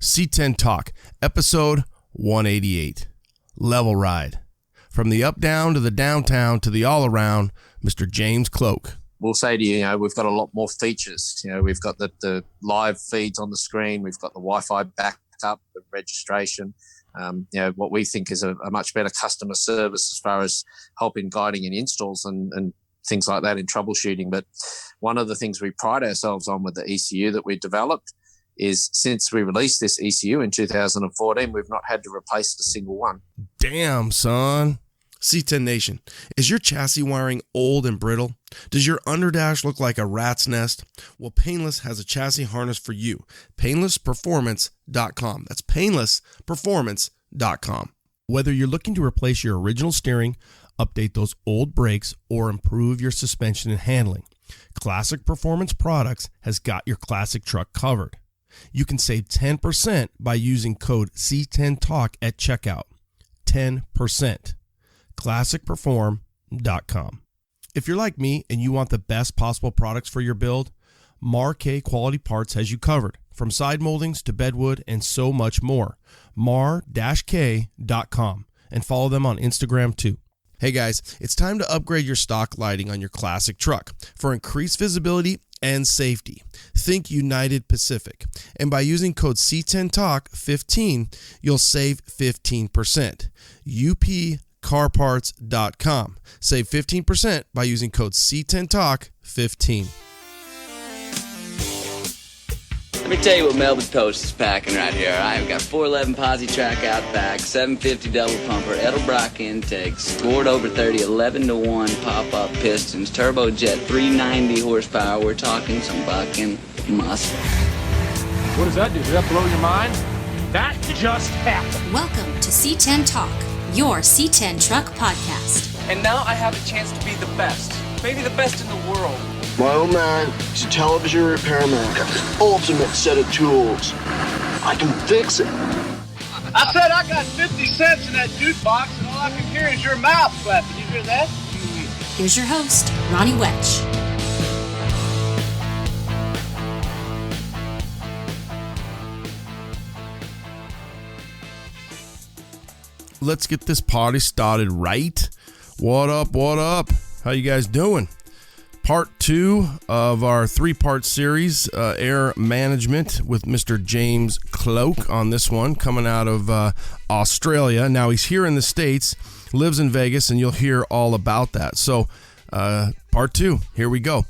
C10 Talk, episode 188. Level Ride. From the up-down to the downtown to the all-around, Mr. James Cloke. We'll say to you, we've got a lot more features. We've got the live feeds on the screen. We've got the Wi-Fi backup, the registration. What we think is a much better customer service as far as helping, guiding in installs and things like that in troubleshooting. But one of the things we pride ourselves on with the ECU that we developed is since we released this ECU in 2014, we've not had to replace a single one. Damn, son. C10 Nation, is your chassis wiring old and brittle? Does your underdash look like a rat's nest? Well, Painless has a chassis harness for you. Painlessperformance.com. That's painlessperformance.com. Whether you're looking to replace your original steering, update those old brakes, or improve your suspension and handling, Classic Performance Products has got your classic truck covered. You can save 10% by using code C10 Talk at checkout. 10%. ClassicPerform.com. If you're like me and you want the best possible products for your build, Mar-K Quality Parts has you covered. From side moldings to bedwood and so much more. Mar-K.com, and follow them on Instagram too. Hey guys, it's time to upgrade your stock lighting on your classic truck for increased visibility and safety. Think United Pacific. And by using code C10 Talk 15, you'll save 15%. UPCarparts.com. Save 15% by using code C10 Talk 15. Let me tell you what Melbourne Post is packing right here. I've got 411 posi track out back, 750 double pumper, Edelbrock intake, scored over 30, 11-1 pop-up pistons, turbojet, 390 horsepower. We're talking some bucking muscle. What does that do? Does that blow your mind? That just happened. Welcome to C10 Talk, your C10 truck podcast. And now I have a chance to be the best, maybe the best in the world. My old man, he's a television repairman. Got the ultimate set of tools. I can fix it. I said I got 50 cents in that jukebox, and all I can hear is your mouth flapping. You hear that? Here's your host, Ronnie Wetch. Let's get this party started right. What up, what up? How you guys doing? Part 2 of our 3-part series, Air Management, with Mr. James Cloke on this one, coming out of Australia. Now he's here in the States, lives in Vegas, and you'll hear all about that. So, part 2, here we go.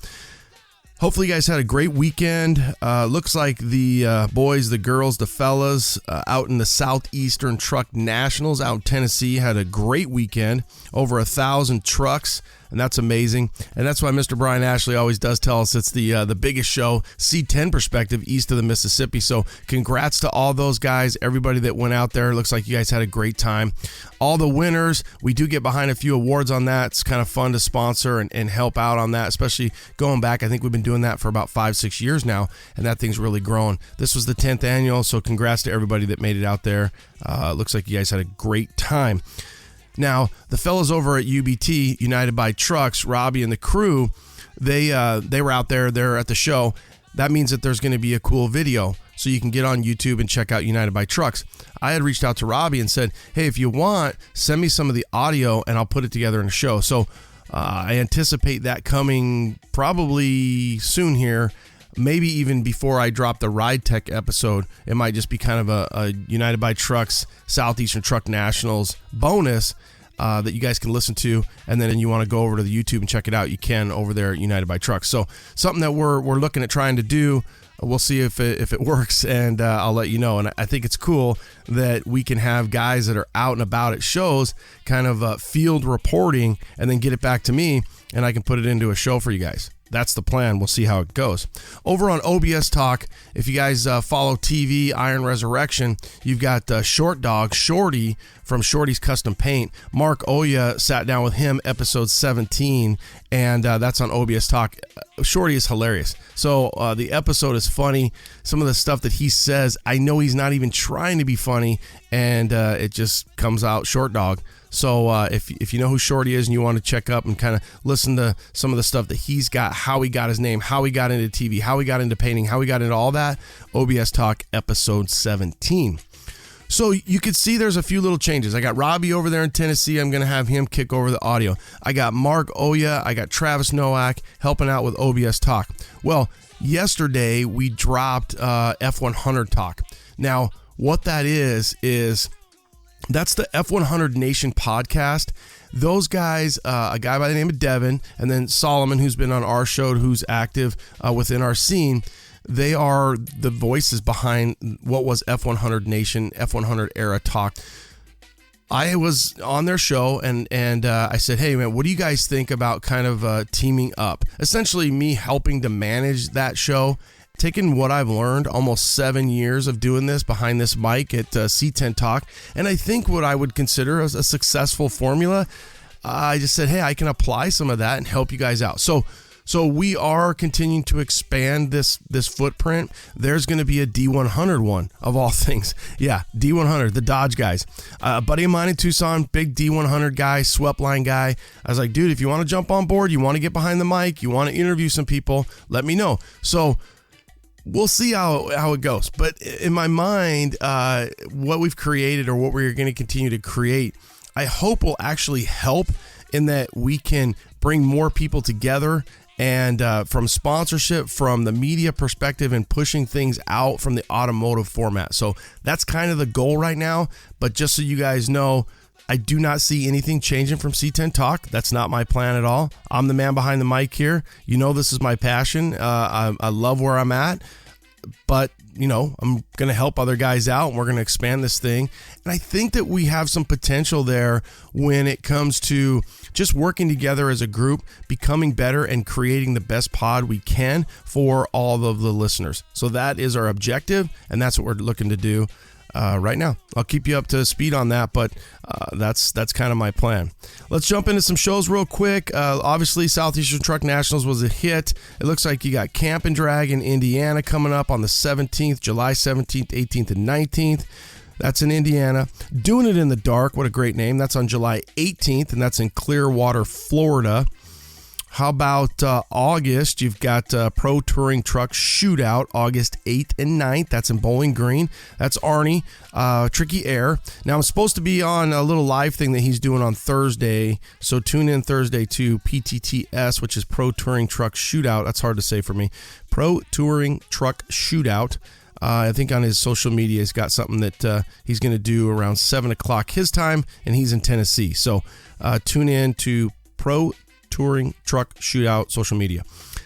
Hopefully you guys had a great weekend. Looks like the boys, the girls, the fellas out in the Southeastern Truck Nationals out in Tennessee had a great weekend. Over 1,000 trucks, and that's amazing. And that's why Mr. Brian Ashley always does tell us it's the biggest show, C10 perspective, east of the Mississippi. So congrats to all those guys, everybody that went out there. Looks like you guys had a great time. All the winners, we do get behind a few awards on that. It's kind of fun to sponsor and help out on that, especially going back. I think we've been doing that for about 5-6 years now, and that thing's really grown. This was the 10th annual, so congrats to everybody that made it out there. Looks like you guys had a great time. Now, the fellas over at UBT, United by Trucks, Robbie and the crew, they were out there. They're at the show. That means that there's going to be a cool video, so you can get on YouTube and check out United by Trucks. I had reached out to Robbie and said, hey, if you want, send me some of the audio, and I'll put it together in a show. So I anticipate that coming probably soon here, maybe even before I drop the Ride Tech episode. It might just be kind of a United by Trucks Southeastern Truck Nationals bonus that you guys can listen to, and then you want to go over to the YouTube and check it out, you can over there at United by Trucks. So something that we're looking at trying to do. We'll see if it works, and I'll let you know. And I think it's cool that we can have guys that are out and about at shows kind of field reporting and then get it back to me, and I can put it into a show for you guys. That's the plan. We'll see how it goes. Over on OBS Talk, if you guys follow TV, Iron Resurrection, you've got Short Dog, Shorty from Shorty's Custom Paint. Mark Oya sat down with him, episode 17, and that's on OBS Talk. Shorty is hilarious. So the episode is funny. some of the stuff that he says, I know he's not even trying to be funny, and it just comes out short dog. So if you know who Shorty is and you want to check up and kind of listen to some of the stuff that he's got, how he got his name, how he got into TV, how he got into painting, how he got into all that, OBS Talk episode 17. So you could see there's a few little changes. I got Robbie over there in Tennessee. I'm going to have him kick over the audio. I got Mark Oya. I got Travis Nowak helping out with OBS Talk. Well, yesterday we dropped F100 Talk. Now, what that is that's the F100 Nation podcast. Those guys, a guy by the name of Devin, and then Solomon, who's been on our show, who's active within our scene, they are the voices behind what was F100 Nation, F100 Era Talk. I was on their show, and I said, hey, man, what do you guys think about kind of teaming up? Essentially, me helping to manage that show, taking what I've learned, almost 7 years of doing this behind this mic at C10 Talk, and I think what I would consider a successful formula. I just said, hey, I can apply some of that and help you guys out. So we are continuing to expand this footprint. There's going to be a D100 one, of all things. Yeah, D100, the Dodge guys. A buddy of mine in Tucson, big D100 guy, swept line guy. I was like, dude, if you want to jump on board, you want to get behind the mic, you want to interview some people, let me know. So we'll see how it goes. But in my mind, what we've created or what we're going to continue to create, I hope will actually help in that we can bring more people together and from sponsorship, from the media perspective, and pushing things out from the automotive format. So that's kind of the goal right now. But just so you guys know, I do not see anything changing from C10 Talk. That's not my plan at all. I'm the man behind the mic here. You know, this is my passion. I love where I'm at, but you know, I'm going to help other guys out, and we're going to expand this thing. And I think that we have some potential there when it comes to just working together as a group, becoming better, and creating the best pod we can for all of the listeners. So that is our objective, and that's what we're looking to do right now. I'll keep you up to speed on that, but that's kind of my plan. Let's jump into some shows real quick. Obviously, Southeastern Truck Nationals was a hit. It looks like you got Camp and Drag in Indiana coming up on the 17th, July 17th, 18th, and 19th. That's in Indiana. Doing It in the Dark, what a great name. That's on July 18th, and that's in Clearwater, Florida. How about August? You've got Pro Touring Truck Shootout, August 8th and 9th. That's in Bowling Green. That's Arnie, Tricky Air. Now, I'm supposed to be on a little live thing that he's doing on Thursday, so tune in Thursday to PTTS, which is Pro Touring Truck Shootout. That's hard to say for me. Pro Touring Truck Shootout. I think on his social media, he's got something that he's going to do around 7 o'clock his time, and he's in Tennessee. So tune in to Pro Touring Truck Shootout social media.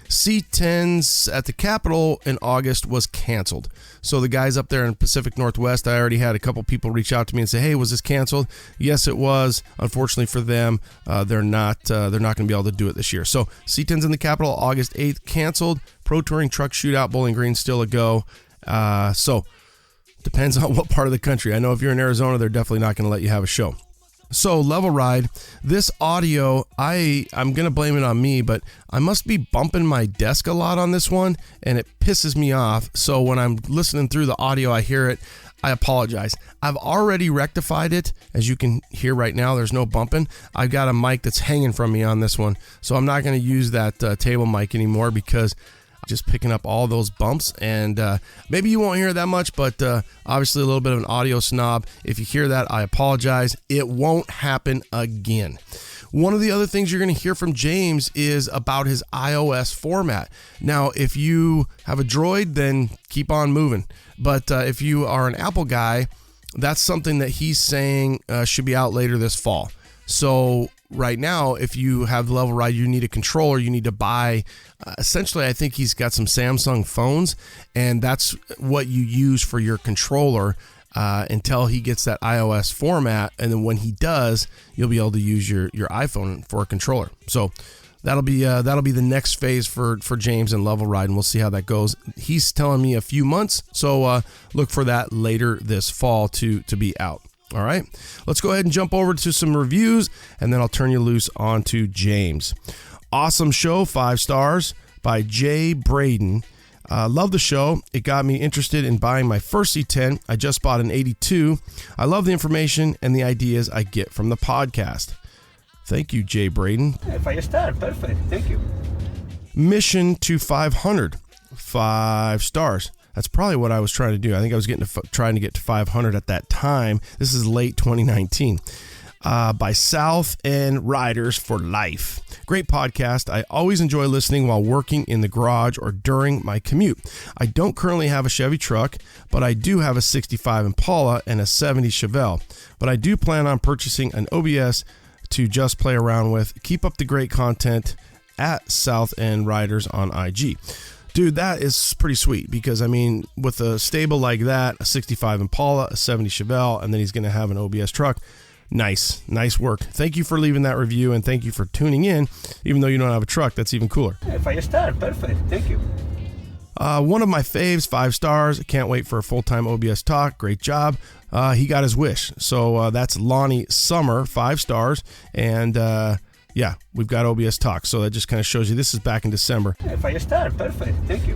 C10s at the Capitol in August was canceled. So the guys up there in Pacific Northwest, I already had a couple people reach out to me and say, hey, was this canceled? Yes, it was. Unfortunately for them, they're not going to be able to do it this year. So C10s in the Capitol, August 8th, canceled. Pro Touring Truck Shootout, Bowling Green, still a go. So depends on what part of the country. I know if you're in Arizona, they're definitely not going to let you have a show. So Level Ride, this audio, I'm going to blame it on me, but I must be bumping my desk a lot on this one, and it pisses me off. So when I'm listening through the audio, I hear it. I apologize. I've already rectified it. As you can hear right now, there's no bumping. I've got a mic that's hanging from me on this one. So I'm not going to use that table mic anymore because just picking up all those bumps, and maybe you won't hear that much, but obviously a little bit of an audio snob. If you hear that, I apologize. It won't happen again. One of the other things you're going to hear from James is about his iOS format. Now, if you have a Droid, then keep on moving. But if you are an Apple guy, that's something that he's saying should be out later this fall. So right now, if you have the Level Ride, you need a controller, you need to buy, essentially, I think he's got some Samsung phones, and that's what you use for your controller until he gets that iOS format. And then when he does, you'll be able to use your iPhone for a controller. So that'll be the next phase for James and Level Ride, and we'll see how that goes. He's telling me a few months, so look for that later this fall to be out. All right, let's go ahead and jump over to some reviews, and then I'll turn you loose onto James. Awesome show, 5 stars by Jay Braden. Love the show. It got me interested in buying my first C10. I just bought an 82. I love the information and the ideas I get from the podcast. Thank you, Jay Braden. 5 star, perfect. Thank you. Mission to 500. 5 stars. That's probably what I was trying to do. I think I was trying to get to 500 at that time. This is late 2019. By South End Riders for Life. Great podcast. I always enjoy listening while working in the garage or during my commute. I don't currently have a Chevy truck, but I do have a 65 Impala and a 70 Chevelle. But I do plan on purchasing an OBS to just play around with. Keep up the great content at South End Riders on IG. Dude, that is pretty sweet because, I mean, with a stable like that, a 65 Impala, a 70 Chevelle, and then he's going to have an OBS truck. Nice work. Thank you for leaving that review, and thank you for tuning in. Even though you don't have a truck, that's even cooler. 5 star, perfect. Thank you. One of my faves, 5 stars. I can't wait for a full-time OBS talk. Great job. He got his wish. So that's Lonnie Summer, 5 stars. And yeah, we've got OBS talk. So that just kind of shows you this is back in December. 5 star, perfect. Thank you.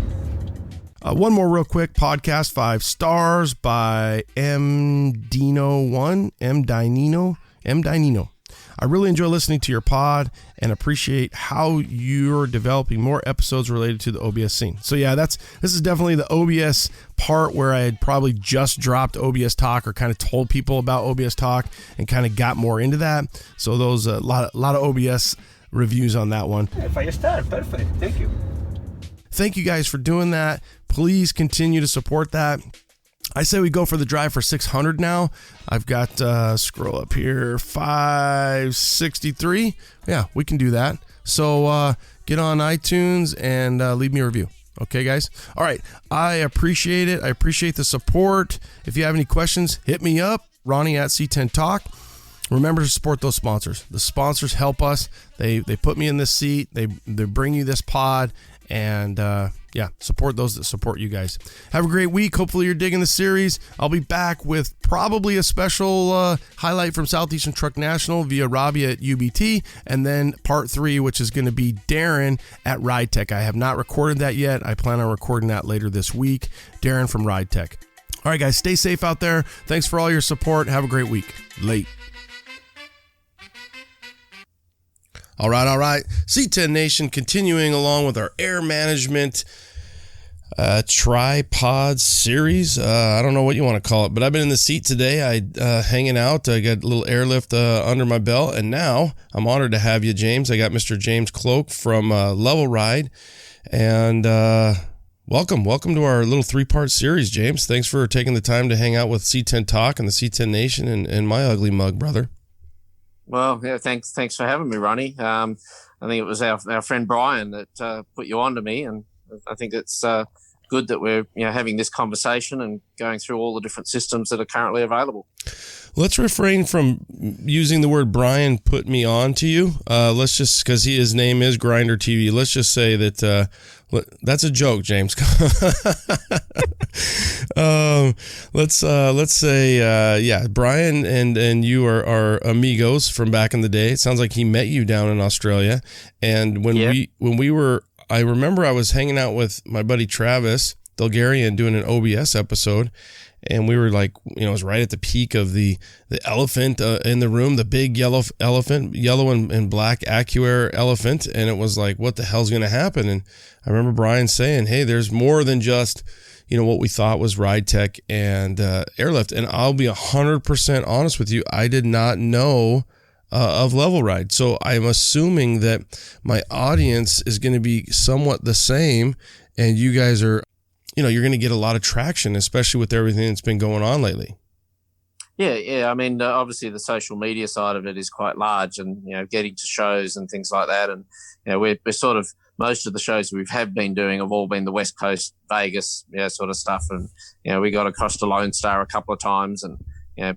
One more real quick. Podcast 5 stars by M. Dinino. I really enjoy listening to your pod and appreciate how you're developing more episodes related to the OBS scene. So yeah, this is definitely the OBS part where I had probably just dropped OBS talk or kind of told people about OBS talk and kind of got more into that. So those a lot of OBS reviews on that one. 5 star, perfect. Thank you. Thank you guys for doing that. Please continue to support that. I say we go for the drive for 600 now. I've got, scroll up here, 563. Yeah, we can do that. So get on iTunes and leave me a review. Okay, guys? All right. I appreciate it. I appreciate the support. If you have any questions, hit me up, Ronnie at C10 Talk. Remember to support those sponsors. The sponsors help us. They put me in this seat. They bring you this pod. And yeah, support those that support you guys. Have a great week. Hopefully you're digging the series. I'll be back with probably a special highlight from Southeastern Truck National via Robbie at UBT, and then part 3, which is going to be Darren at Ride Tech. I have not recorded that yet. I plan on recording that later this week. Darren from Ride Tech. All right, guys, stay safe out there. Thanks for all your support. Have a great week. Late. All right. C10 Nation, continuing along with our air management tripod series. I don't know what you want to call it, but I've been in the seat today. Hanging out. I got a little airlift under my belt, and now I'm honored to have you, James. I got Mr. James Cloke from Level Ride, and welcome to our little 3-part series, James. Thanks for taking the time to hang out with C10 Talk and the C10 Nation and my ugly mug, brother. Well, yeah, thanks for having me, Ronnie. I think it was our friend Brian that put you on to me, and I think it's good that we're having this conversation and going through all the different systems that are currently available. Let's refrain from using the word Brian put me on to you. Let's just, because his name is Grinder TV, let's just say that that's a joke, James. Let's say, Brian and you are amigos from back in the day. It sounds like he met you down in Australia. And when we were, I remember I was hanging out with my buddy Travis Bulgarian doing an OBS episode. And we were like, it was right at the peak of the elephant in the room, the big yellow elephant, yellow and black AccuAir elephant. And it was like, what the hell's going to happen? And I remember Brian saying, hey, there's more than just, what we thought was ride tech and airlift. And I'll be 100% honest with you. I did not know of Level Ride. So I'm assuming that my audience is going to be somewhat the same. And you guys are, you're going to get a lot of traction, especially with everything that's been going on lately. Yeah. I mean, obviously the social media side of it is quite large, and getting to shows and things like that. And we're sort of, most of the shows we have been doing have all been the West Coast, Vegas, sort of stuff. And we got across to Lone Star a couple of times, and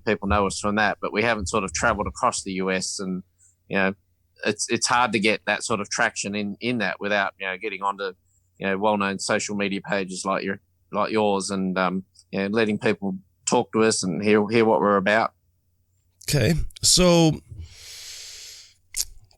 people know us from that. But we haven't sort of travelled across the US, and it's hard to get that sort of traction in that without getting onto well-known social media pages like yours, and letting people talk to us and hear what we're about. Okay, so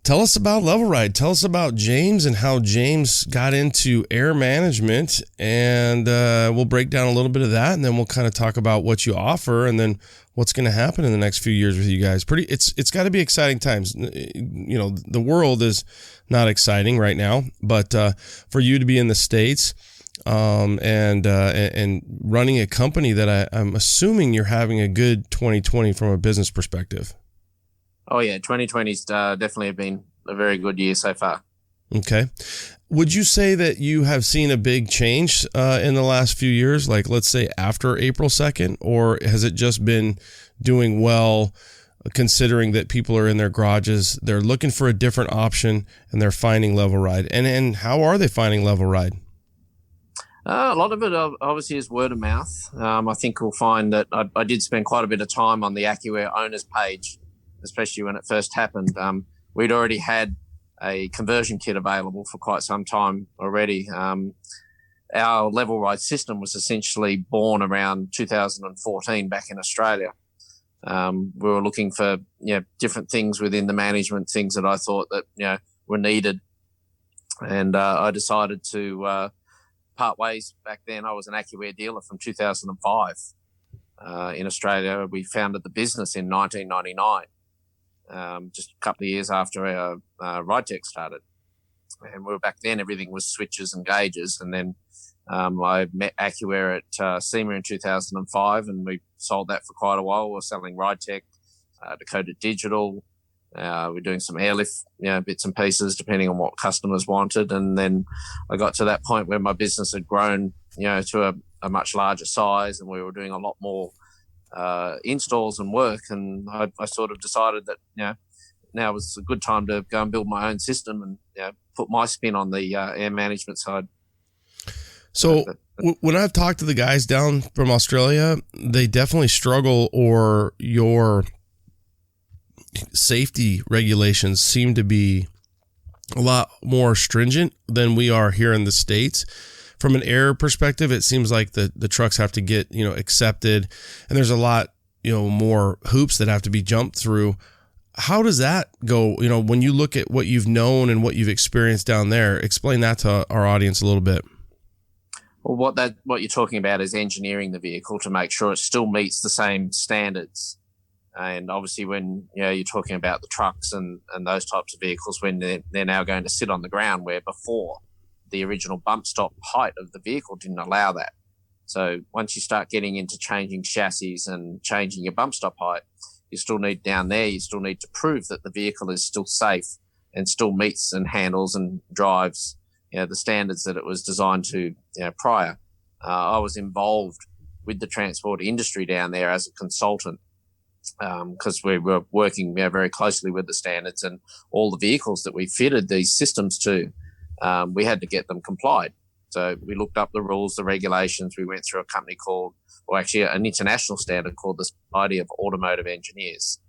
Tell us about Level Ride. Tell us about James and how James got into air management, and we'll break down a little bit of that, and then we'll kind of talk about what you offer, and then what's going to happen in the next few years with you guys. It's got to be exciting times. The world is not exciting right now, but for you to be in the States and running a company that I'm assuming you're having a good 2020 from a business perspective. Oh, yeah. 2020's definitely been a very good year so far. Okay. Would you say that you have seen a big change in the last few years, like let's say after April 2nd, or has it just been doing well considering that people are in their garages, they're looking for a different option, and they're finding Level Ride? And how are they finding Level Ride? A lot of it obviously is word of mouth. I think we'll find that I did spend quite a bit of time on the AccuAir owners page, especially when it first happened. We'd already had a conversion kit available for quite some time already. Our Level Ride system was essentially born around 2014 back in Australia. We were looking for different things within the management, things that I thought that were needed, and I decided to part ways. Back then, I was an AccuAir dealer from 2005 in Australia. We founded the business in 1999. Just a couple of years after our RideTech started. And we were back then, everything was switches and gauges. And then I met AccuAir at SEMA in 2005, and we sold that for quite a while. We were selling RideTech, Dakota Digital. We're doing some airlift, bits and pieces, depending on what customers wanted. And then I got to that point where my business had grown, to a much larger size, and we were doing a lot more installs and work, and I sort of decided that now was a good time to go and build my own system and put my spin on the air management side. So when I've talked to the guys down from Australia, they definitely struggle, or your safety regulations seem to be a lot more stringent than we are here in the States. From an air perspective, it seems like the trucks have to get, accepted, and there's a lot, more hoops that have to be jumped through. How does that go? When you look at what you've known and what you've experienced down there, explain that to our audience a little bit. Well, what you're talking about is engineering the vehicle to make sure it still meets the same standards. And obviously when you're talking about the trucks and those types of vehicles, when they're now going to sit on the ground, where before the original bump stop height of the vehicle didn't allow that. So once you start getting into changing chassis and changing your bump stop height, you still need to prove that the vehicle is still safe and still meets and handles and drives the standards that it was designed to prior. I was involved with the transport industry down there as a consultant, because we were working very closely with the standards, and all the vehicles that we fitted these systems to, we had to get them complied. So we looked up the rules, the regulations. We went through a company an international standard called the Society of Automotive Engineers.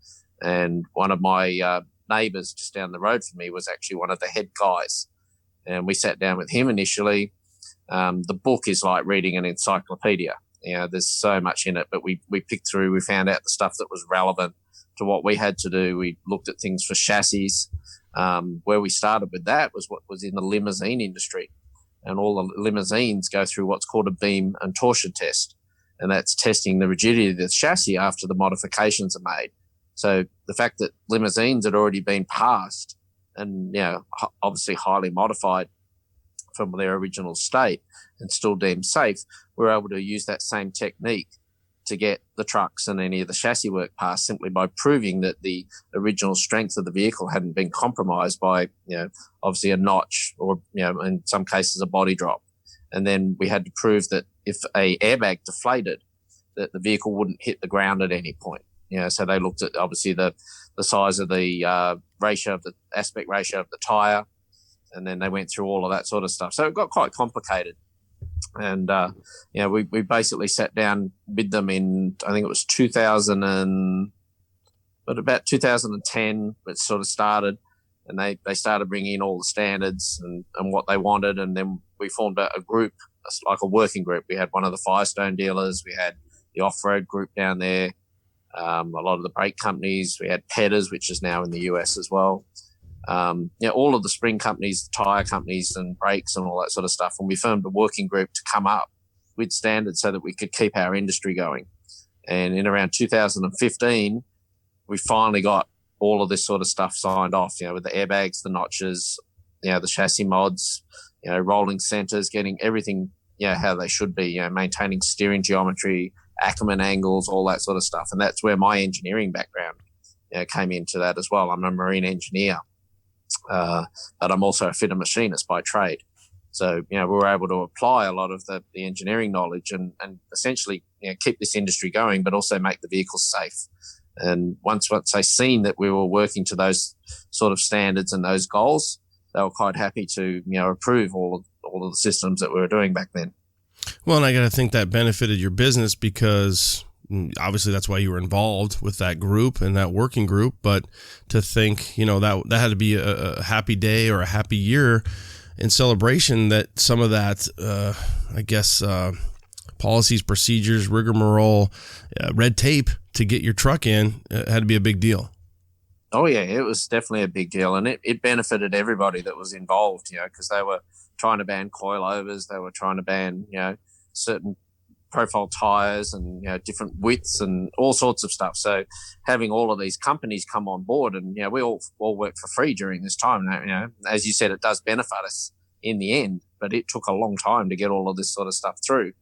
And one of my neighbours just down the road from me was actually one of the head guys. And we sat down with him initially. The book is like reading an encyclopedia. There's so much in it, but we picked through, we found out the stuff that was relevant to what we had to do. We looked at things for chassis. Where we started with that was what was in the limousine industry, and all the limousines go through what's called a beam and torsion test, and that's testing the rigidity of the chassis after the modifications are made. So the fact that limousines had already been passed and obviously highly modified from their original state and still deemed safe, we're able to use that same technique to get the trucks and any of the chassis work passed, simply by proving that the original strength of the vehicle hadn't been compromised by, obviously a notch or, in some cases a body drop. And then we had to prove that if a airbag deflated, that the vehicle wouldn't hit the ground at any point. So they looked at obviously the size of the ratio of the aspect ratio of the tire, and then they went through all of that sort of stuff. So it got quite complicated. And, we basically sat down with them in, I think it was 2010, it sort of started, and they started bringing in all the standards and what they wanted. And then we formed a group, like a working group. We had one of the Firestone dealers, we had the off-road group down there, a lot of the brake companies, we had Petters, which is now in the US as well. all of the spring companies, tire companies and brakes and all that sort of stuff. And we formed a working group to come up with standards so that we could keep our industry going. And in around 2015, we finally got all of this sort of stuff signed off, with the airbags, the notches, the chassis mods, rolling centers, getting everything, how they should be, maintaining steering geometry, Ackerman angles, all that sort of stuff. And that's where my engineering background came into that as well. I'm a marine engineer, but I'm also a fitter machinist by trade. So, we were able to apply a lot of the engineering knowledge and essentially keep this industry going, but also make the vehicles safe. And once they seen that we were working to those sort of standards and those goals, they were quite happy to, approve all of the systems that we were doing back then. Well, and I got to think that benefited your business because obviously that's why you were involved with that group and that working group. But to think, that had to be a happy day or a happy year in celebration that some of that, policies, procedures, rigmarole, red tape to get your truck in had to be a big deal. Oh, yeah, it was definitely a big deal. And it benefited everybody that was involved, because they were trying to ban coilovers. They were trying to ban, certain profile tires and, different widths and all sorts of stuff. So having all of these companies come on board and, we all work for free during this time. As you said, it does benefit us in the end, but it took a long time to get all of this sort of stuff through.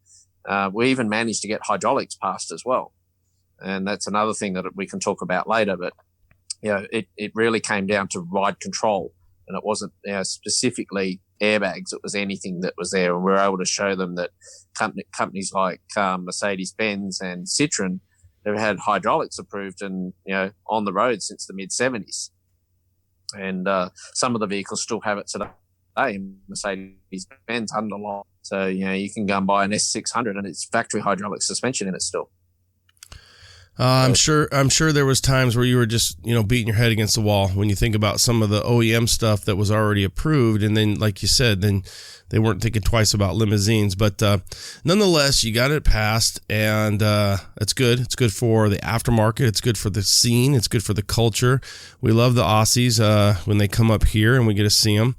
We even managed to get hydraulics passed as well. And that's another thing that we can talk about later. But, it really came down to ride control. And it wasn't specifically airbags. It was anything that was there. And we were able to show them that companies like Mercedes-Benz and Citroen have had hydraulics approved and, on the road since the mid-'70s. And some of the vehicles still have it today. Mercedes-Benz underline. So, you can go and buy an S600 and it's factory hydraulic suspension in it still. I'm sure there was times where you were just, beating your head against the wall when you think about some of the OEM stuff that was already approved. And then, like you said, then they weren't thinking twice about limousines. But nonetheless, you got it passed, and it's good. It's good for the aftermarket. It's good for the scene. It's good for the culture. We love the Aussies when they come up here and we get to see them.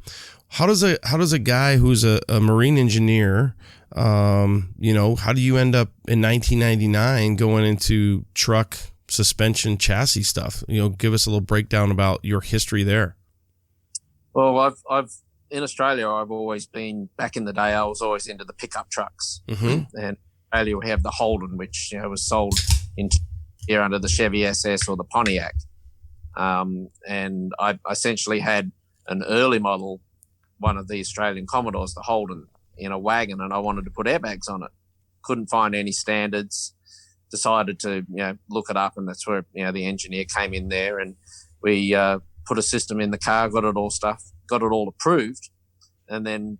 How does a guy who's a marine engineer, how do you end up in 1999 going into truck suspension chassis stuff? Give us a little breakdown about your history there. Well, I've in Australia, I've always been, back in the day, I was always into the pickup trucks. Mm-hmm. And in Australia, we have the Holden, which, was sold here under the Chevy SS or the Pontiac. And I essentially had an early model, one of the Australian Commodores, the Holden, in a wagon, and I wanted to put airbags on it. Couldn't find any standards. Decided to, look it up, and that's where, the engineer came in there, and we put a system in the car, got it all approved, and then,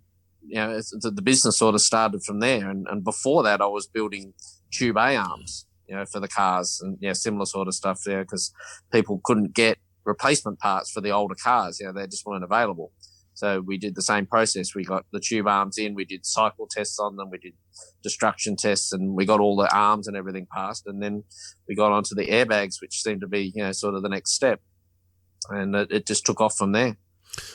the business sort of started from there. And before that, I was building tube A arms, for the cars, and similar sort of stuff there, because people couldn't get replacement parts for the older cars. They just weren't available. So we did the same process. We got the tube arms in, we did cycle tests on them, we did destruction tests, and we got all the arms and everything passed. And then we got onto the airbags, which seemed to be, sort of the next step. And it just took off from there.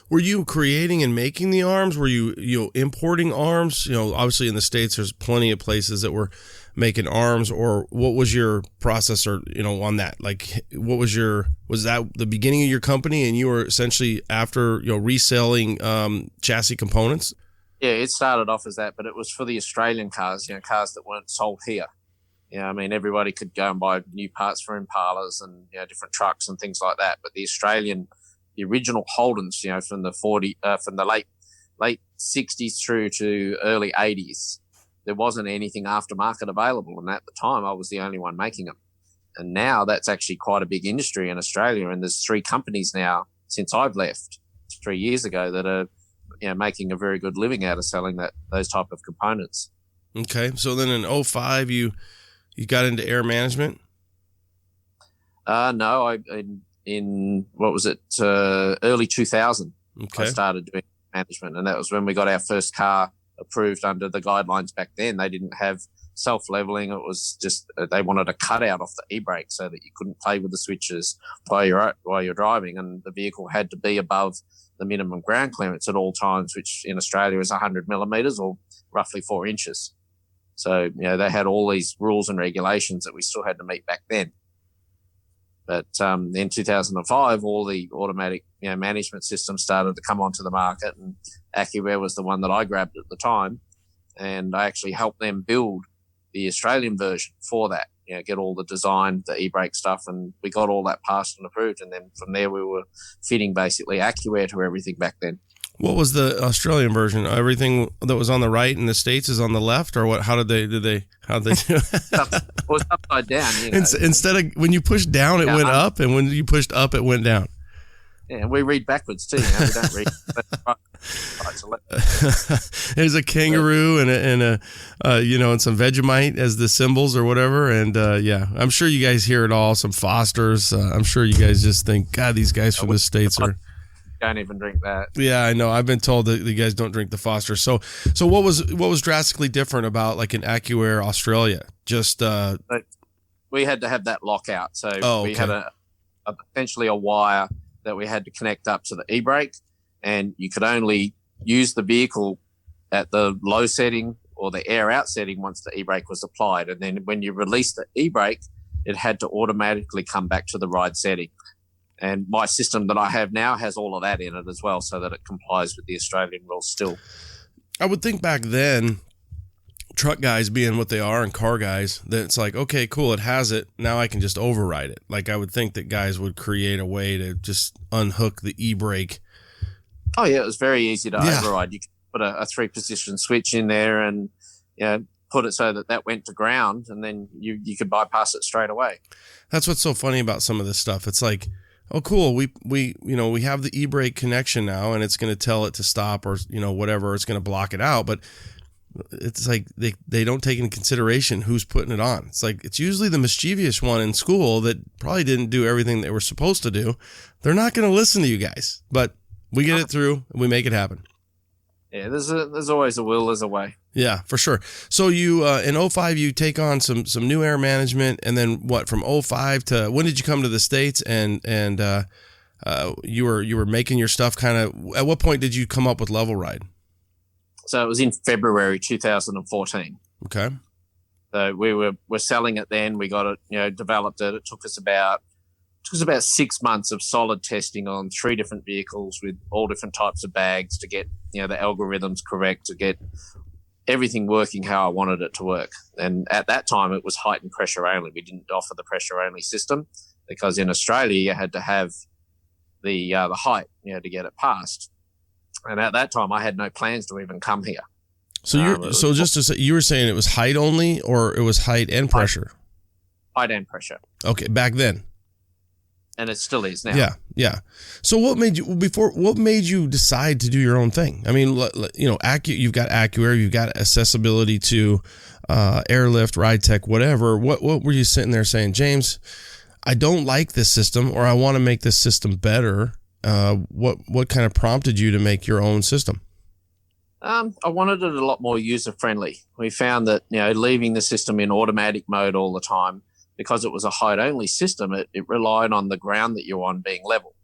Were you creating and making the arms? Were you importing arms? Obviously in the States, there's plenty of places that were making arms. Or what was your process, or on that? Like, was that the beginning of your company, and you were essentially after reselling chassis components? Yeah, it started off as that, but it was for the Australian cars, cars that weren't sold here. Everybody could go and buy new parts for Impalas and different trucks and things like that. But the original Holdens, from the late 60s through to early 80s, there wasn't anything aftermarket available. And at the time, I was the only one making them. And now that's actually quite a big industry in Australia. And there's 3 companies now since I've left 3 years ago that are making a very good living out of selling those type of components. Okay. So then in 2005, you got into air management? No, in what was it, early 2000, okay. I started doing management, and that was when we got our first car approved under the guidelines. Back then they didn't have self-leveling. It was just they wanted a cutout off the e-brake so that you couldn't play with the switches while you're driving, and the vehicle had to be above the minimum ground clearance at all times, which in Australia is 100 millimetres or roughly 4 inches. So, they had all these rules and regulations that we still had to meet back then. But in 2005, all the automatic management systems started to come onto the market, and AccuAir was the one that I grabbed at the time, and I actually helped them build the Australian version for that, get all the design, the e-brake stuff, and we got all that passed and approved. And then from there, we were fitting basically AccuAir to everything back then. What was the Australian version? Everything that was on the right in the States is on the left, or what? How did they do it? It was upside down. Instead of when you pushed down, it went up, and when you pushed up, it went down. Yeah, and we read backwards too. We don't read right to left. There's a kangaroo and some Vegemite as the symbols or whatever. And I'm sure you guys hear it all. Some Fosters. I'm sure you guys just think, God, these guys from the States are. Don't even drink that. Yeah, I know. I've been told that you guys don't drink the Foster. So what was drastically different about like an AccuAir Australia? Just we had to have that lockout. So we had essentially a wire that we had to connect up to the e-brake, and you could only use the vehicle at the low setting or the air out setting once the e-brake was applied. And then when you release the e-brake, it had to automatically come back to the ride setting. And my system that I have now has all of that in it as well, so that it complies with the Australian rules still. I would think back then, truck guys being what they are and car guys, that it's like, okay, cool, it has it. Now I can just override it. Like I would think that guys would create a way to just unhook the e-brake. Oh, yeah, it was very easy to override. You could put a 3-position switch in there and put it so that went to ground, and then you could bypass it straight away. That's what's so funny about some of this stuff. It's like, oh, cool. We have the e-brake connection now, and it's going to tell it to stop or, whatever. It's going to block it out. But it's like they don't take into consideration who's putting it on. It's like it's usually the mischievous one in school that probably didn't do everything they were supposed to do. They're not going to listen to you guys, but we get it through and we make it happen. Yeah, there's always a will, there's a way. Yeah, for sure. So you in 05 you take on some new air management, and then what, from 05 to when did you come to the States and you were making your stuff kind of, at what point did you come up with Level Ride? So it was in February 2014. Okay. So we're selling it then. We got it, developed it. It took us about 6 months of solid testing on 3 different vehicles with all different types of bags to get, the algorithms correct, to get everything working how I wanted it to work. And at that time, it was height and pressure only. We didn't offer the pressure only system because in Australia, you had to have the height, to get it passed. And at that time, I had no plans to even come here. So you were saying it was height only, or it was height and pressure? Height and pressure. Okay, back then. And it still is now. Yeah. So what made you decide to do your own thing? I mean, you've got AccuAir, you've got accessibility to airlift, ride tech, whatever. What were you sitting there saying, James, I don't like this system, or I want to make this system better? What kind of prompted you to make your own system? I wanted it a lot more user friendly. We found that, leaving the system in automatic mode all the time, because it was a height-only system, it relied on the ground that you're on being level.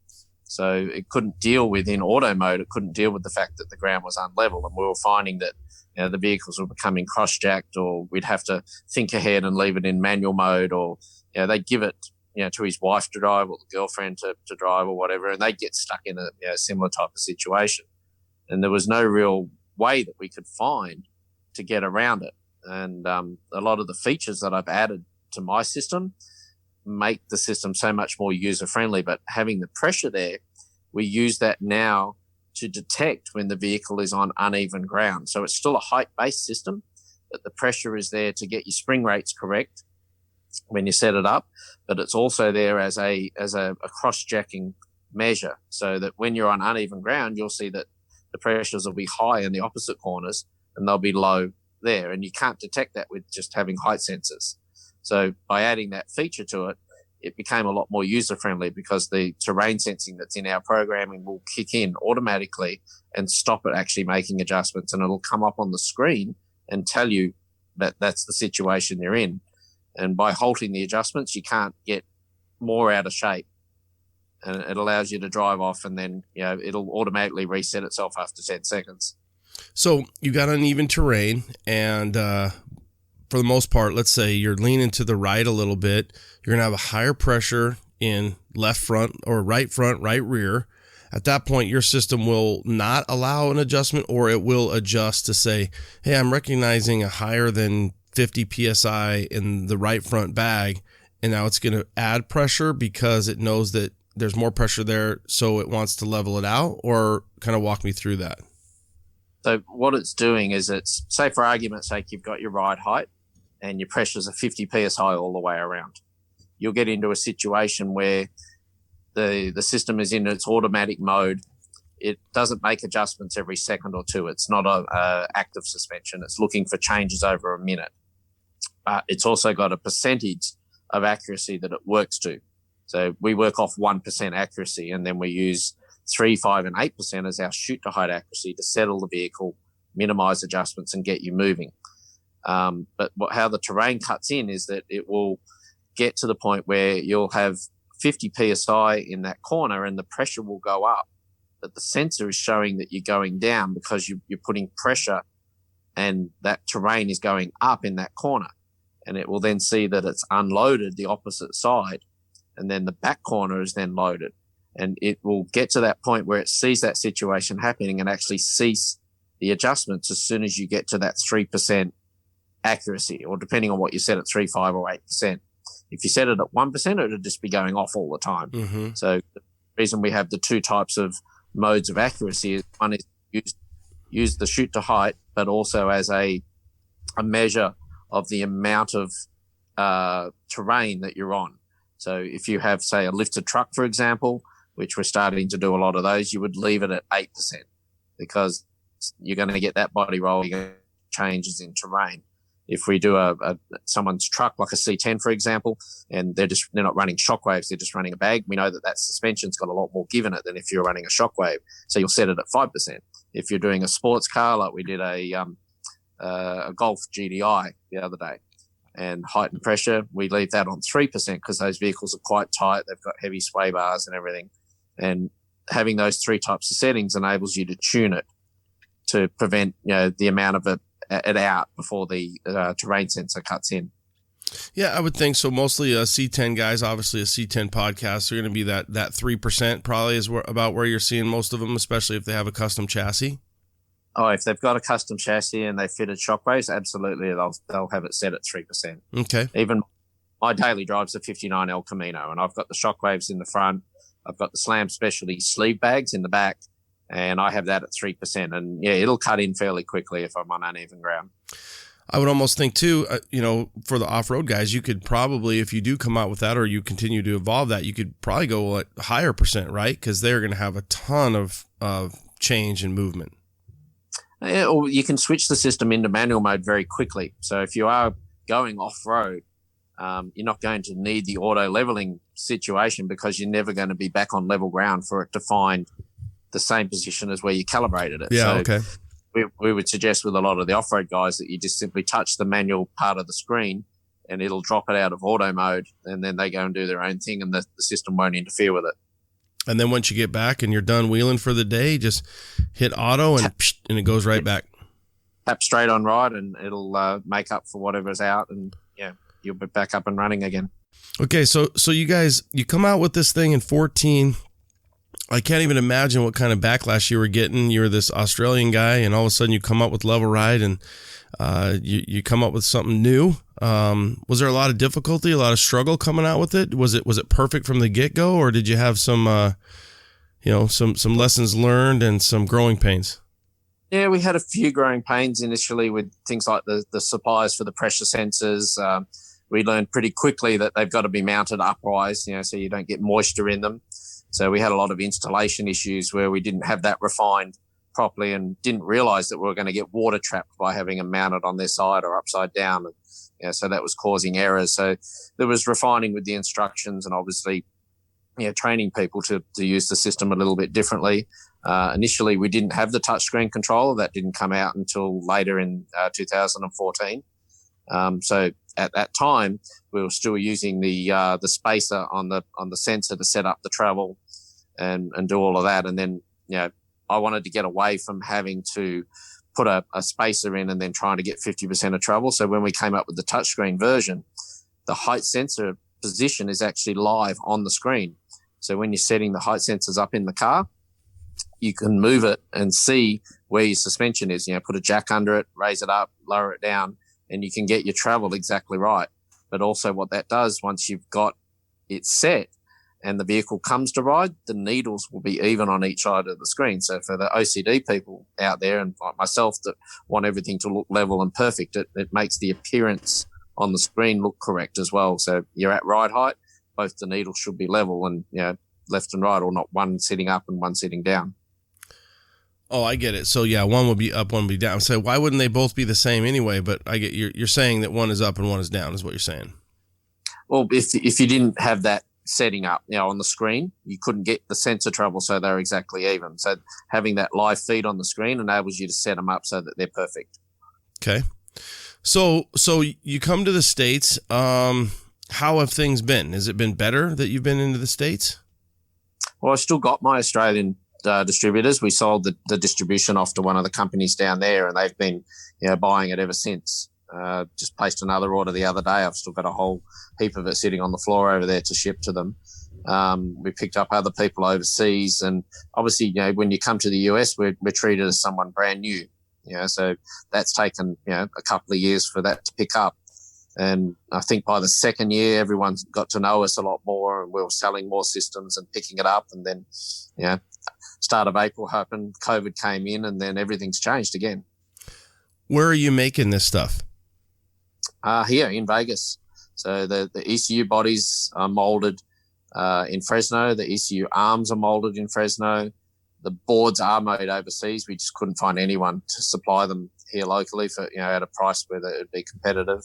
So it couldn't deal with, in auto mode, it couldn't deal with the fact that the ground was unlevel. And we were finding that the vehicles were becoming cross-jacked, or we'd have to think ahead and leave it in manual mode, or they'd give it to his wife to drive, or the girlfriend to drive, or whatever, and they'd get stuck in a similar type of situation. And there was no real way that we could find to get around it. And a lot of the features that I've added to my system make the system so much more user friendly. But having the pressure there, we use that now to detect when the vehicle is on uneven ground. So it's still a height based system, but the pressure is there to get your spring rates correct when you set it up, but it's also there as a cross jacking measure, so that when you're on uneven ground, you'll see that the pressures will be high in the opposite corners and they'll be low there, and you can't detect that with just having height sensors. So by adding that feature to it, it became a lot more user-friendly, because the terrain sensing that's in our programming will kick in automatically and stop it actually making adjustments, and it'll come up on the screen and tell you that's the situation they're in. And by halting the adjustments, you can't get more out of shape. And it allows you to drive off, and then, it'll automatically reset itself after 10 seconds. So you got uneven terrain, and for the most part, let's say you're leaning to the right a little bit, you're going to have a higher pressure in left front, right rear. At that point, your system will not allow an adjustment, or it will adjust to say, hey, I'm recognizing a higher than 50 PSI in the right front bag, and now it's going to add pressure because it knows that there's more pressure there, so it wants to level it out, or kind of walk me through that. So what it's doing is, it's, say for argument's sake, you've got your ride height and your pressures are 50 PSI all the way around. You'll get into a situation where the system is in its automatic mode. It doesn't make adjustments every second or two. It's not a active suspension. It's looking for changes over a minute. It's also got a percentage of accuracy that it works to. So we work off 1% accuracy, and then we use 3, 5, and 8% as our shoot to height accuracy to settle the vehicle, minimize adjustments, and get you moving. But how the terrain cuts in is that it will get to the point where you'll have 50 PSI in that corner and the pressure will go up. But the sensor is showing that you're going down because you're putting pressure, and that terrain is going up in that corner. And it will then see that it's unloaded the opposite side, and then the back corner is then loaded. And it will get to that point where it sees that situation happening and actually cease the adjustments as soon as you get to that 3% accuracy, or depending on what you set at 3, 5, or 8%. If you set it at 1%, it would just be going off all the time. Mm-hmm. So the reason we have the two types of modes of accuracy is, one is use the shoot to height, but also as a measure of the amount of terrain that you're on. So if you have, say, a lifted truck, for example, which we're starting to do a lot of those, you would leave it at 8% because you're going to get that body roll, you're going to get changes in terrain. If we do someone's truck, like a C10, for example, and they're not running shockwaves, they're just running a bag, we know that suspension's got a lot more give in it than if you're running a shockwave. So you'll set it at 5%. If you're doing a sports car, like we did a Golf GDI the other day, and height and pressure, we leave that on 3% because those vehicles are quite tight. They've got heavy sway bars and everything. And having those three types of settings enables you to tune it to prevent, the amount of it out before the terrain sensor cuts in. Yeah, I would think so. Mostly C10 guys, obviously a C10 podcast, are going to be that 3% probably is about where you're seeing most of them, especially if they have a custom chassis. Oh, if they've got a custom chassis and they fitted shockwaves, absolutely, they'll have it set at 3%. Okay. Even my daily drive's a 59 El Camino, and I've got the shockwaves in the front. I've got the Slam Specialty sleeve bags in the back, and I have that at 3%. And yeah, it'll cut in fairly quickly if I'm on uneven ground. I would almost think too, for the off-road guys, you could probably, if you do come out with that or you continue to evolve that, you could probably go at a higher percent, right? Because they're going to have a ton of change and movement. Yeah, or you can switch the system into manual mode very quickly. So if you are going off-road, you're not going to need the auto leveling situation because you're never going to be back on level ground for it to find the same position as where you calibrated it. Yeah, so okay. We would suggest with a lot of the off-road guys that you just simply touch the manual part of the screen and it'll drop it out of auto mode, and then they go and do their own thing, and the system won't interfere with it. And then once you get back and you're done wheeling for the day, just hit auto and it goes right back. Tap straight on ride and it'll make up for whatever's out, and yeah, you'll be back up and running again. Okay, so you guys, you come out with this thing in 14. I can't even imagine what kind of backlash you were getting. You're this Australian guy, and all of a sudden you come up with Level Ride, and you come up with something new. Was there a lot of difficulty, a lot of struggle coming out with it? Was it perfect from the get-go, or did you have some some lessons learned and some growing pains? Yeah, we had a few growing pains initially with things like the suppliers for the pressure sensors. We learned pretty quickly that they've got to be mounted uprise, so you don't get moisture in them. So we had a lot of installation issues where we didn't have that refined properly and didn't realize that we were going to get water trapped by having them mounted on their side or upside down. And, so that was causing errors. So there was refining with the instructions and obviously, training people to use the system a little bit differently. Initially, we didn't have the touchscreen controller. That didn't come out until later in 2014. So at that time, we were still using the spacer on the sensor to set up the travel and do all of that. And then, I wanted to get away from having to put a spacer in and then trying to get 50% of travel. So when we came up with the touchscreen version, the height sensor position is actually live on the screen. So when you're setting the height sensors up in the car, you can move it and see where your suspension is. Put a jack under it, raise it up, lower it down, and you can get your travel exactly right. But also what that does, once you've got it set and the vehicle comes to ride, the needles will be even on each side of the screen. So for the OCD people out there, and like myself that want everything to look level and perfect, it makes the appearance on the screen look correct as well. So you're at ride height, both the needles should be level and, left and right, or not one sitting up and one sitting down. Oh, I get it. So yeah, one would be up, one would be down. So why wouldn't they both be the same anyway? But I get you're saying that one is up and one is down is what you're saying. Well, if you didn't have that setting up, on the screen, you couldn't get the sensor travel so they're exactly even. So having that live feed on the screen enables you to set them up so that they're perfect. Okay. So you come to the States. How have things been? Has it been better that you've been into the States? Well, I still got my Australian distributors. We sold the distribution off to one of the companies down there, and they've been buying it ever since. Just placed another order the other day. I've still got a whole heap of it sitting on the floor over there to ship to them. We picked up other people overseas, and obviously, when you come to the US, we're treated as someone brand new. So that's taken a couple of years for that to pick up. And I think by the second year, everyone's got to know us a lot more, and we were selling more systems and picking it up. And then, start of April happened, COVID came in, and then everything's changed again. Where are you making this stuff? Here in Vegas. So the ECU bodies are molded in Fresno. The ECU arms are molded in Fresno. The boards are made overseas. We just couldn't find anyone to supply them here locally for at a price where it would be competitive.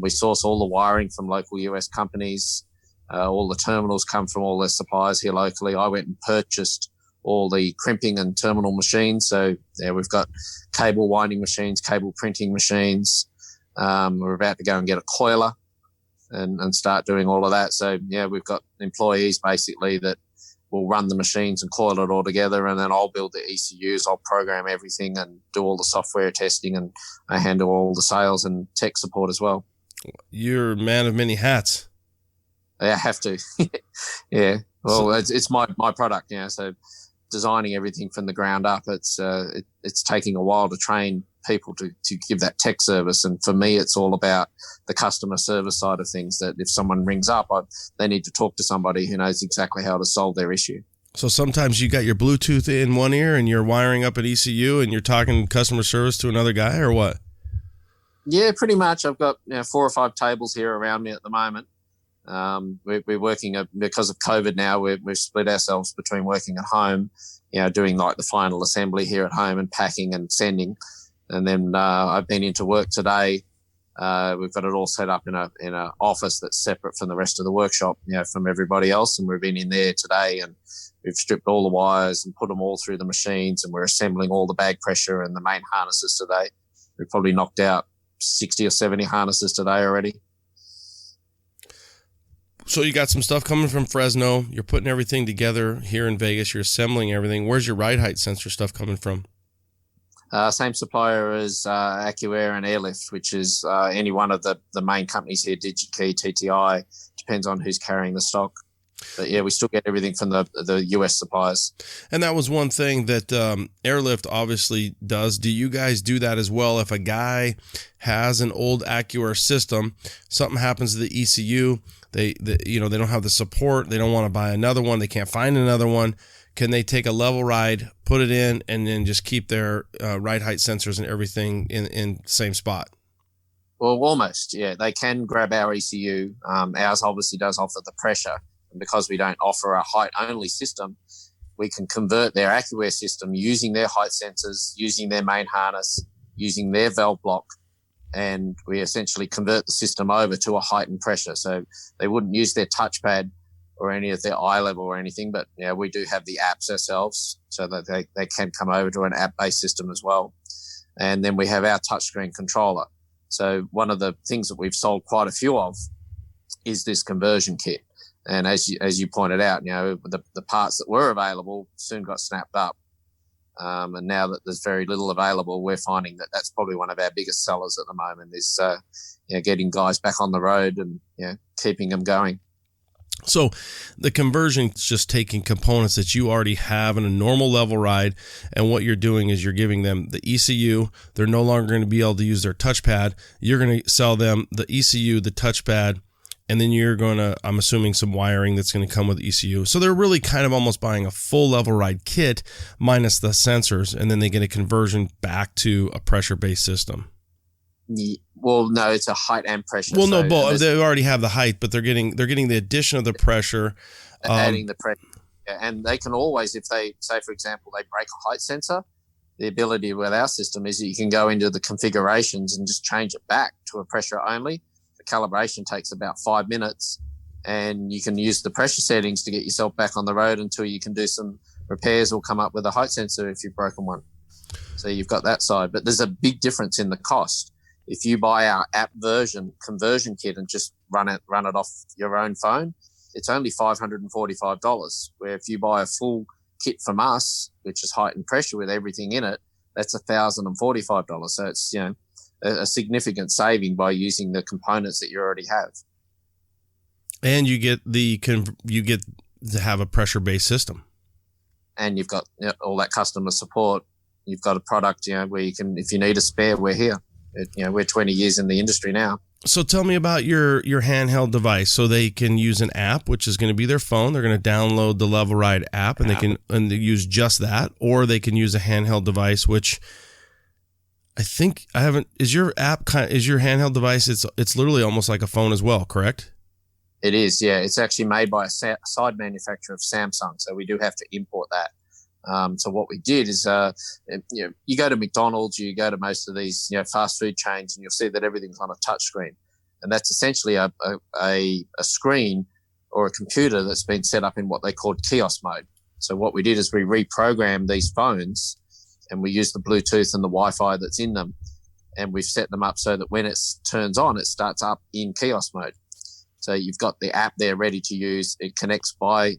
We source all the wiring from local US companies. All the terminals come from all their suppliers here locally. I went and purchased all the crimping and terminal machines. So we've got cable winding machines, cable printing machines. We're about to go and get a coiler and start doing all of that. So we've got employees basically that will run the machines and coil it all together, and then I'll build the ECUs. I'll program everything and do all the software testing, and I handle all the sales and tech support as well. You're a man of many hats. Yeah, I have to. Yeah. Well, it's my product, so designing everything from the ground up, it's taking a while to train people to give that tech service. And for me, it's all about the customer service side of things, that if someone rings up, they need to talk to somebody who knows exactly how to solve their issue. So sometimes you got your Bluetooth in one ear and you're wiring up an ECU and you're talking customer service to another guy, or what? Yeah, pretty much. I've got 4 or 5 tables here around me at the moment. We're working because of COVID now. We've split ourselves between working at home, doing like the final assembly here at home and packing and sending. And then I've been into work today. We've got it all set up in a office that's separate from the rest of the workshop, from everybody else. And we've been in there today, and we've stripped all the wires and put them all through the machines, and we're assembling all the bag pressure and the main harnesses today. We've probably knocked out 60 or 70 harnesses today already. So you got some stuff coming from Fresno. You're putting everything together here in Vegas. You're assembling everything. Where's your ride height sensor stuff coming from? Same supplier as AccuAir and Airlift, which is any one of the main companies here, DigiKey, TTI. Depends on who's carrying the stock. But yeah, we still get everything from the US suppliers. And that was one thing that Airlift obviously does. Do you guys do that as well? If a guy has an old AccuAir system, something happens to the ECU, they don't have the support, they don't want to buy another one, they can't find another one. Can they take a level ride, put it in, and then just keep their ride height sensors and everything in the same spot? Well, almost, yeah. They can grab our ECU. Ours obviously does offer the pressure. And because we don't offer a height-only system, we can convert their AccuAir system using their height sensors, using their main harness, using their valve block, and we essentially convert the system over to a height and pressure. So they wouldn't use their touchpad or any of their eye level or anything, but we do have the apps ourselves so that they can come over to an app-based system as well. And then we have our touchscreen controller. So one of the things that we've sold quite a few of is this conversion kit. And as you pointed out, the parts that were available soon got snapped up. And now that there's very little available, we're finding that that's probably one of our biggest sellers at the moment is getting guys back on the road and keeping them going. So the conversion is just taking components that you already have in a normal level ride, and what you're doing is you're giving them the ECU. They're no longer going to be able to use their touchpad. You're going to sell them the ECU, the touchpad, and then you're going to, I'm assuming, some wiring that's going to come with the ECU. So they're really kind of almost buying a full level ride kit minus the sensors, and then they get a conversion back to a pressure-based system. Well, no, it's a height and pressure. Well, no, both. They already have the height, but they're getting the addition of the pressure. Adding the pressure. And they can always, if they, say, for example, they break a height sensor, the ability with our system is that you can go into the configurations and just change it back to a pressure only. The calibration takes about 5 minutes, and you can use the pressure settings to get yourself back on the road until you can do some repairs or come up with a height sensor if you've broken one. So you've got that side. But there's a big difference in the cost. If you buy our app version conversion kit and just run it off your own phone, it's only $545. Where if you buy a full kit from us, which is height and pressure with everything in it, that's $1,045. So it's a significant saving by using the components that you already have. And you get to have a pressure based system. And you've got all that customer support. You've got a product where you can, if you need a spare, we're here. We're 20 years in the industry now. So tell me about your handheld device. So they can use an app, which is going to be their phone. They're going to download the Level Ride app, and they use just that, or they can use a handheld device, which I think is your handheld device. It's literally almost like a phone as well, correct? It is, yeah. It's actually made by a side manufacturer of Samsung, so we do have to import that. So what we did is, you go to McDonald's, you go to most of these, fast food chains, and you'll see that everything's on a touch screen. And that's essentially a screen or a computer that's been set up in what they called kiosk mode. So what we did is we reprogrammed these phones, and we use the Bluetooth and the Wi-Fi that's in them. And we've set them up so that when it turns on, it starts up in kiosk mode. So you've got the app there ready to use. It connects by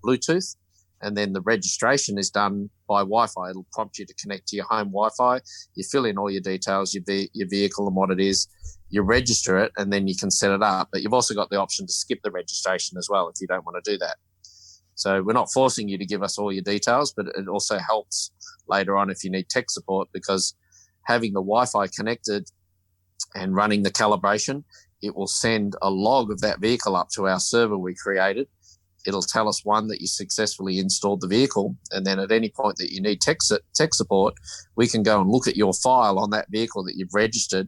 Bluetooth. And then the registration is done by Wi-Fi. It'll prompt you to connect to your home Wi-Fi. You fill in all your details, your vehicle and what it is. You register it, and then you can set it up. But you've also got the option to skip the registration as well if you don't want to do that. So we're not forcing you to give us all your details, but it also helps later on if you need tech support, because having the Wi-Fi connected and running the calibration, it will send a log of that vehicle up to our server we created. It'll tell us, one, that you successfully installed the vehicle, and then at any point that you need tech support, we can go and look at your file on that vehicle that you've registered.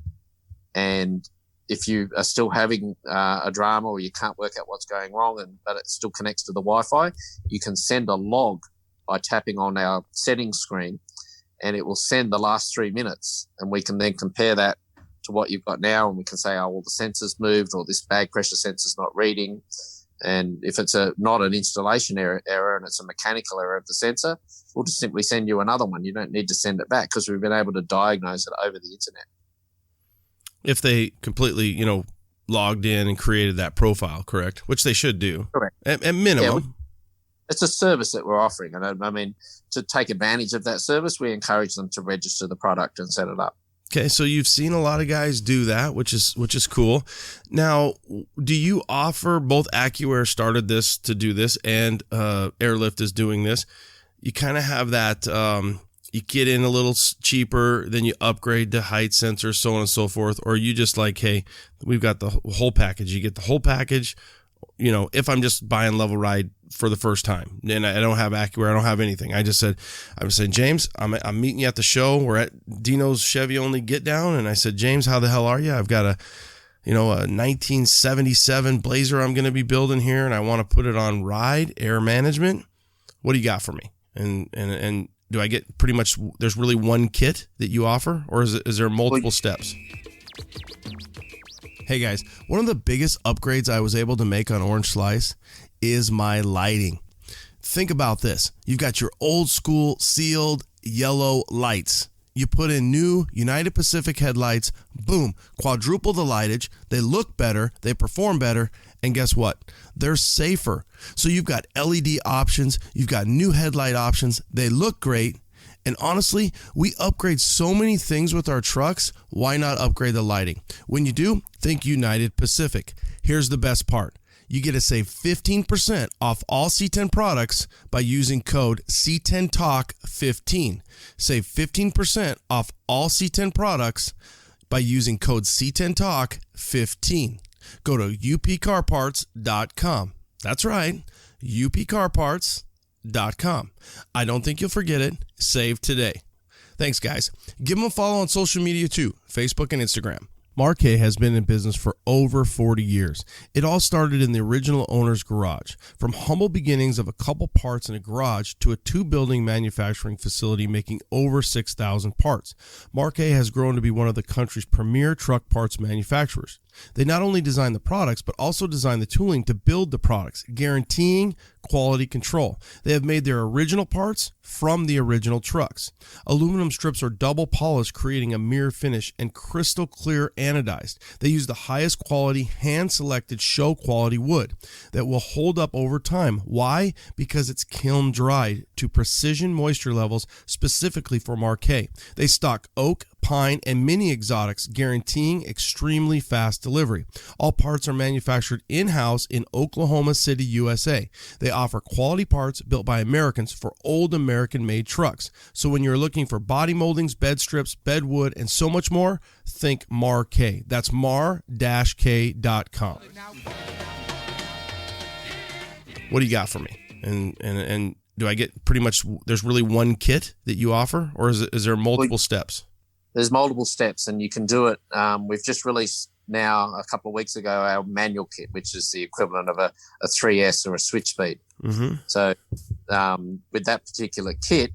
And if you are still having a drama or you can't work out what's going wrong, but it still connects to the Wi-Fi, you can send a log by tapping on our settings screen, and it will send the last 3 minutes, and we can then compare that to what you've got now, and we can say, oh, well, the sensor's moved, or this bag pressure sensor's not reading. And if it's not an installation error and it's a mechanical error of the sensor, we'll just simply send you another one. You don't need to send it back because we've been able to diagnose it over the internet. If they completely, logged in and created that profile, correct? Which they should do. Correct. At minimum. Yeah, it's a service that we're offering. And I mean, to take advantage of that service, we encourage them to register the product and set it up. Okay, so you've seen a lot of guys do that, which is cool. Now, do you offer, both AccuAir started this to do this, and Airlift is doing this? You kind of have that, you get in a little cheaper, then you upgrade to height sensors, so on and so forth, or you just like, hey, we've got the whole package. You get the whole package. If I'm just buying Level Ride for the first time and I don't have AccuAir, I don't have anything. I was saying, James, I'm meeting you at the show. We're at Dino's Chevy Only Get Down. And I said, James, how the hell are you? I've got a 1977 Blazer I'm going to be building here, and I want to put it on Ride Air Management. What do you got for me? And do I get pretty much, there's really one kit that you offer, or is there multiple steps? Hey guys, one of the biggest upgrades I was able to make on Orange Slice is my lighting. Think about this. You've got your old school sealed yellow lights. You put in new United Pacific headlights, boom, quadruple the lightage. They look better, they perform better, and guess what? They're safer. So you've got LED options, you've got new headlight options. They look great. And honestly, we upgrade so many things with our trucks. Why not upgrade the lighting? When you do, think United Pacific. Here's the best part. You get to save 15% off all C10 products by using code C10 Talk 15. Save 15% off all C10 products by using code C10 Talk 15. Go to upcarparts.com. That's right, upcarparts.com. I don't think you'll forget it. Save today. Thanks, guys. Give them a follow on social media too, Facebook and Instagram. Marquet has been in business for over 40 years. It all started in the original owner's garage. From humble beginnings of a couple parts in a garage to a 2-building manufacturing facility making over 6,000 parts, Marquet has grown to be one of the country's premier truck parts manufacturers. They not only design the products, but also design the tooling to build the products, guaranteeing quality control. They have made their original parts from the original trucks. Aluminum strips are double polished, creating a mirror finish, and crystal clear anodized. They use the highest quality, hand-selected show quality wood that will hold up over time. Why? Because it's kiln dried to precision moisture levels specifically for Marquet. They stock oak, pine, and mini exotics, guaranteeing extremely fast delivery. All parts are manufactured in-house in Oklahoma City, USA. They offer quality parts built by Americans for old American-made trucks. So when you're looking for body moldings, bed strips, bed wood, and so much more, think Marquet. That's mar-k.com. What do you got for me? And do I get pretty much, there's really one kit that you offer, or is there multiple steps? There's multiple steps, and you can do it. We've just released now a couple of weeks ago our manual kit, which is the equivalent of a 3S or a switch speed. Mm-hmm. So with that particular kit,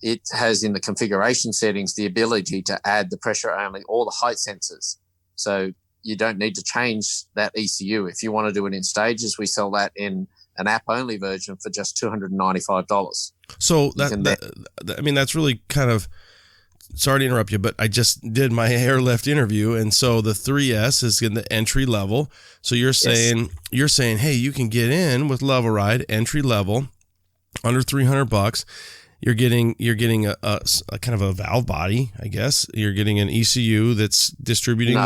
it has in the configuration settings the ability to add the pressure only or the height sensors. So you don't need to change that ECU. If you want to do it in stages, we sell that in an app-only version for just $295. So that's really kind of, sorry to interrupt you, but I just did my airlift interview, and so the 3S is in the entry level. So you're saying, hey, you can get in with Level Ride entry level, under $300. You're getting a kind of a valve body, I guess. You're getting an ECU that's distributing.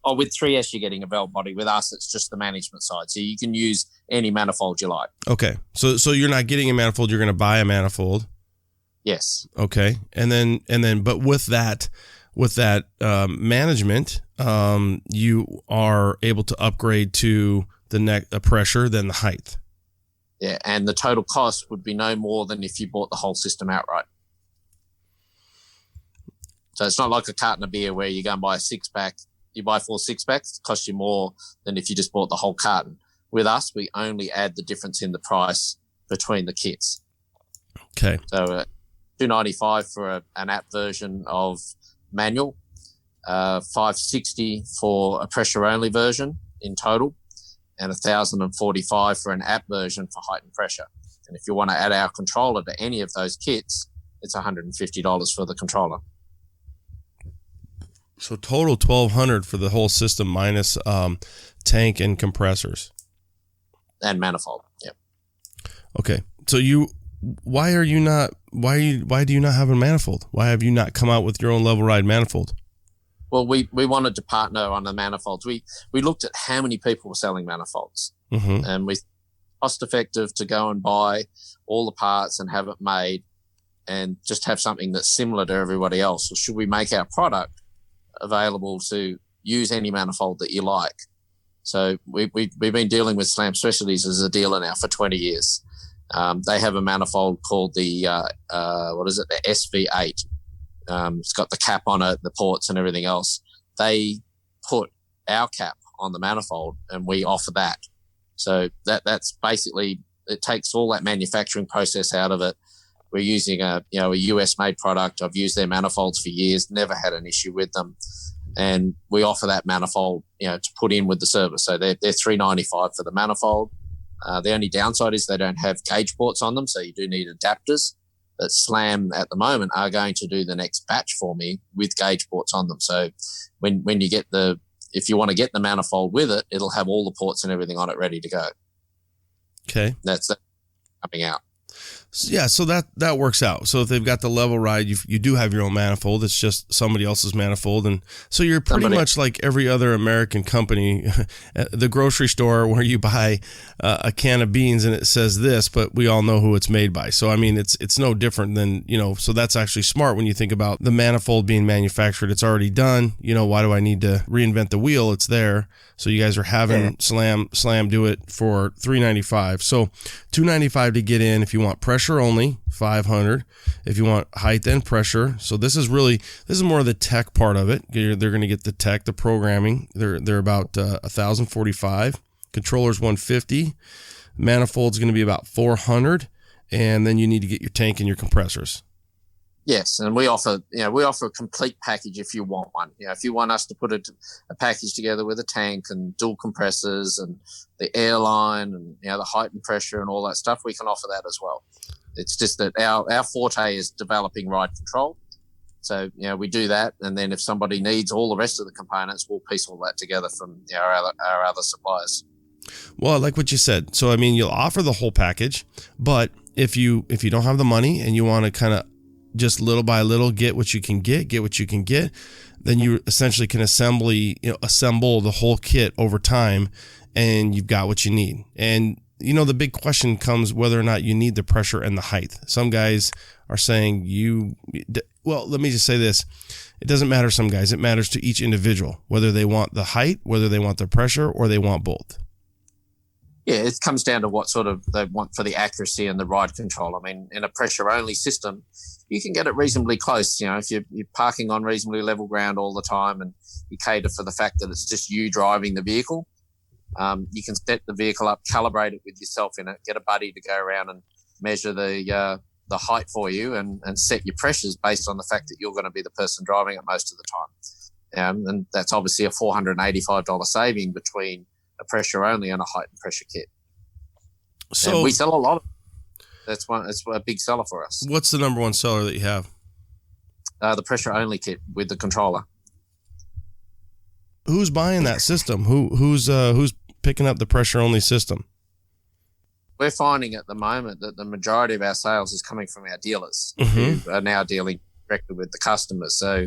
Oh, with 3S, you're getting a valve body. With us, it's just the management side. So you can use any manifold you like. Okay. So you're not getting a manifold. You're going to buy a manifold. Yes. Okay. And then, but with that management, you are able to upgrade to the pressure, then the height. Yeah. And the total cost would be no more than if you bought the whole system outright. So it's not like a carton of beer where you go and buy a 6-pack. You buy 4 6-packs, it costs you more than if you just bought the whole carton. With us, we only add the difference in the price between the kits. Okay. So $295 for an app version of manual, $560 for a pressure-only version in total, and $1,045 for an app version for height and pressure. And if you want to add our controller to any of those kits, it's $150 for the controller. So total $1,200 for the whole system minus tank and compressors and manifold. Yep. Okay. So why do you not have a manifold? Why have you not come out with your own Level Ride manifold? Well, we wanted to partner on the manifolds. We looked at how many people were selling manifolds, mm-hmm. and we cost effective to go and buy all the parts and have it made and just have something that's similar to everybody else. Or should we make our product available to use any manifold that you like? So we've been dealing with Slam Specialties as a dealer now for 20 years. They have a manifold called the the SV8. It's got the cap on it, the ports and everything else. They put our cap on the manifold and we offer that. So that's basically, it takes all that manufacturing process out of it. We're using a US made product. I've used their manifolds for years, never had an issue with them. And we offer that manifold, to put in with the service. So they're $395 for the manifold. The only downside is they don't have gauge ports on them. So you do need adapters. But SLAM at the moment are going to do the next batch for me with gauge ports on them. So when you get if you want to get the manifold with it, it'll have all the ports and everything on it ready to go. Okay. That's coming out. Yeah, so that works out. So if they've got the level ride, you do have your own manifold. It's just somebody else's manifold, and so you're pretty much like every other American company, the grocery store where you buy a can of beans and it says this, but we all know who it's made by. So I mean, it's no different than, So that's actually smart when you think about the manifold being manufactured. It's already done. Why do I need to reinvent the wheel? It's there. So you guys are having Slam do it for $395. So $295 to get in if you want pressure only, $500 if you want height and pressure. So this is more of the tech part of it. They're going to get the tech, the programming. They're about $1,045. Controller's $150. Manifold's going to be about $400, and then you need to get your tank and your compressors. Yes, and we offer a complete package if you want one. If you want us to put a package together with a tank and dual compressors and the airline and the height and pressure and all that stuff, we can offer that as well. It's just that our forte is developing ride control. So we do that, and then if somebody needs all the rest of the components, we'll piece all that together from our other suppliers. Well, I like what you said. So I mean, you'll offer the whole package, but if you don't have the money and you want to kind of just little by little get what you can get, then you essentially can assemble the whole kit over time, and you've got what you need. And the big question comes whether or not you need the pressure and the height. Some guys are saying let me just say this. It doesn't matter some guys. It matters to each individual, whether they want the height, whether they want the pressure, or they want both. Yeah, it comes down to what sort of they want for the accuracy and the ride control. I mean, in a pressure-only system, you can get it reasonably close. If you're parking on reasonably level ground all the time and you cater for the fact that it's just you driving the vehicle, you can set the vehicle up, calibrate it with yourself in it, get a buddy to go around and measure the height for you and set your pressures based on the fact that you're going to be the person driving it most of the time. And that's obviously a $485 saving between a pressure only and a height and pressure kit. So and we sell a lot of it. It's a big seller for us. What's the number one seller that you have? The pressure only kit with the controller. Who's buying that system? Who's picking up the pressure only system? We're finding at the moment that the majority of our sales is coming from our dealers who are now dealing directly with the customers. So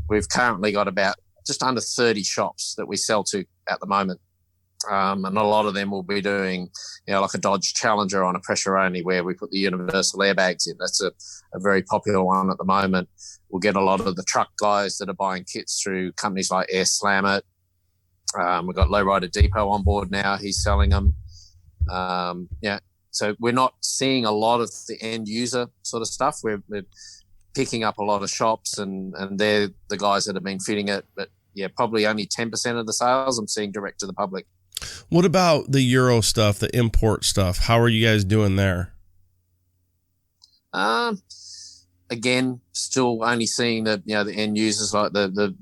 we've currently got about just under 30 shops that we sell to at the moment. And a lot of them will be doing, like a Dodge Challenger on a pressure only where we put the universal airbags in. That's a very popular one at the moment. We'll get a lot of the truck guys that are buying kits through companies like Air Slam It. We've got Lowrider Depot on board now. He's selling them. So we're not seeing a lot of the end user sort of stuff. We're picking up a lot of shops and they're the guys that have been fitting it. But probably only 10% of the sales I'm seeing direct to the public. What about the Euro stuff, the import stuff? How are you guys doing there? Again, still only seeing the end users, like the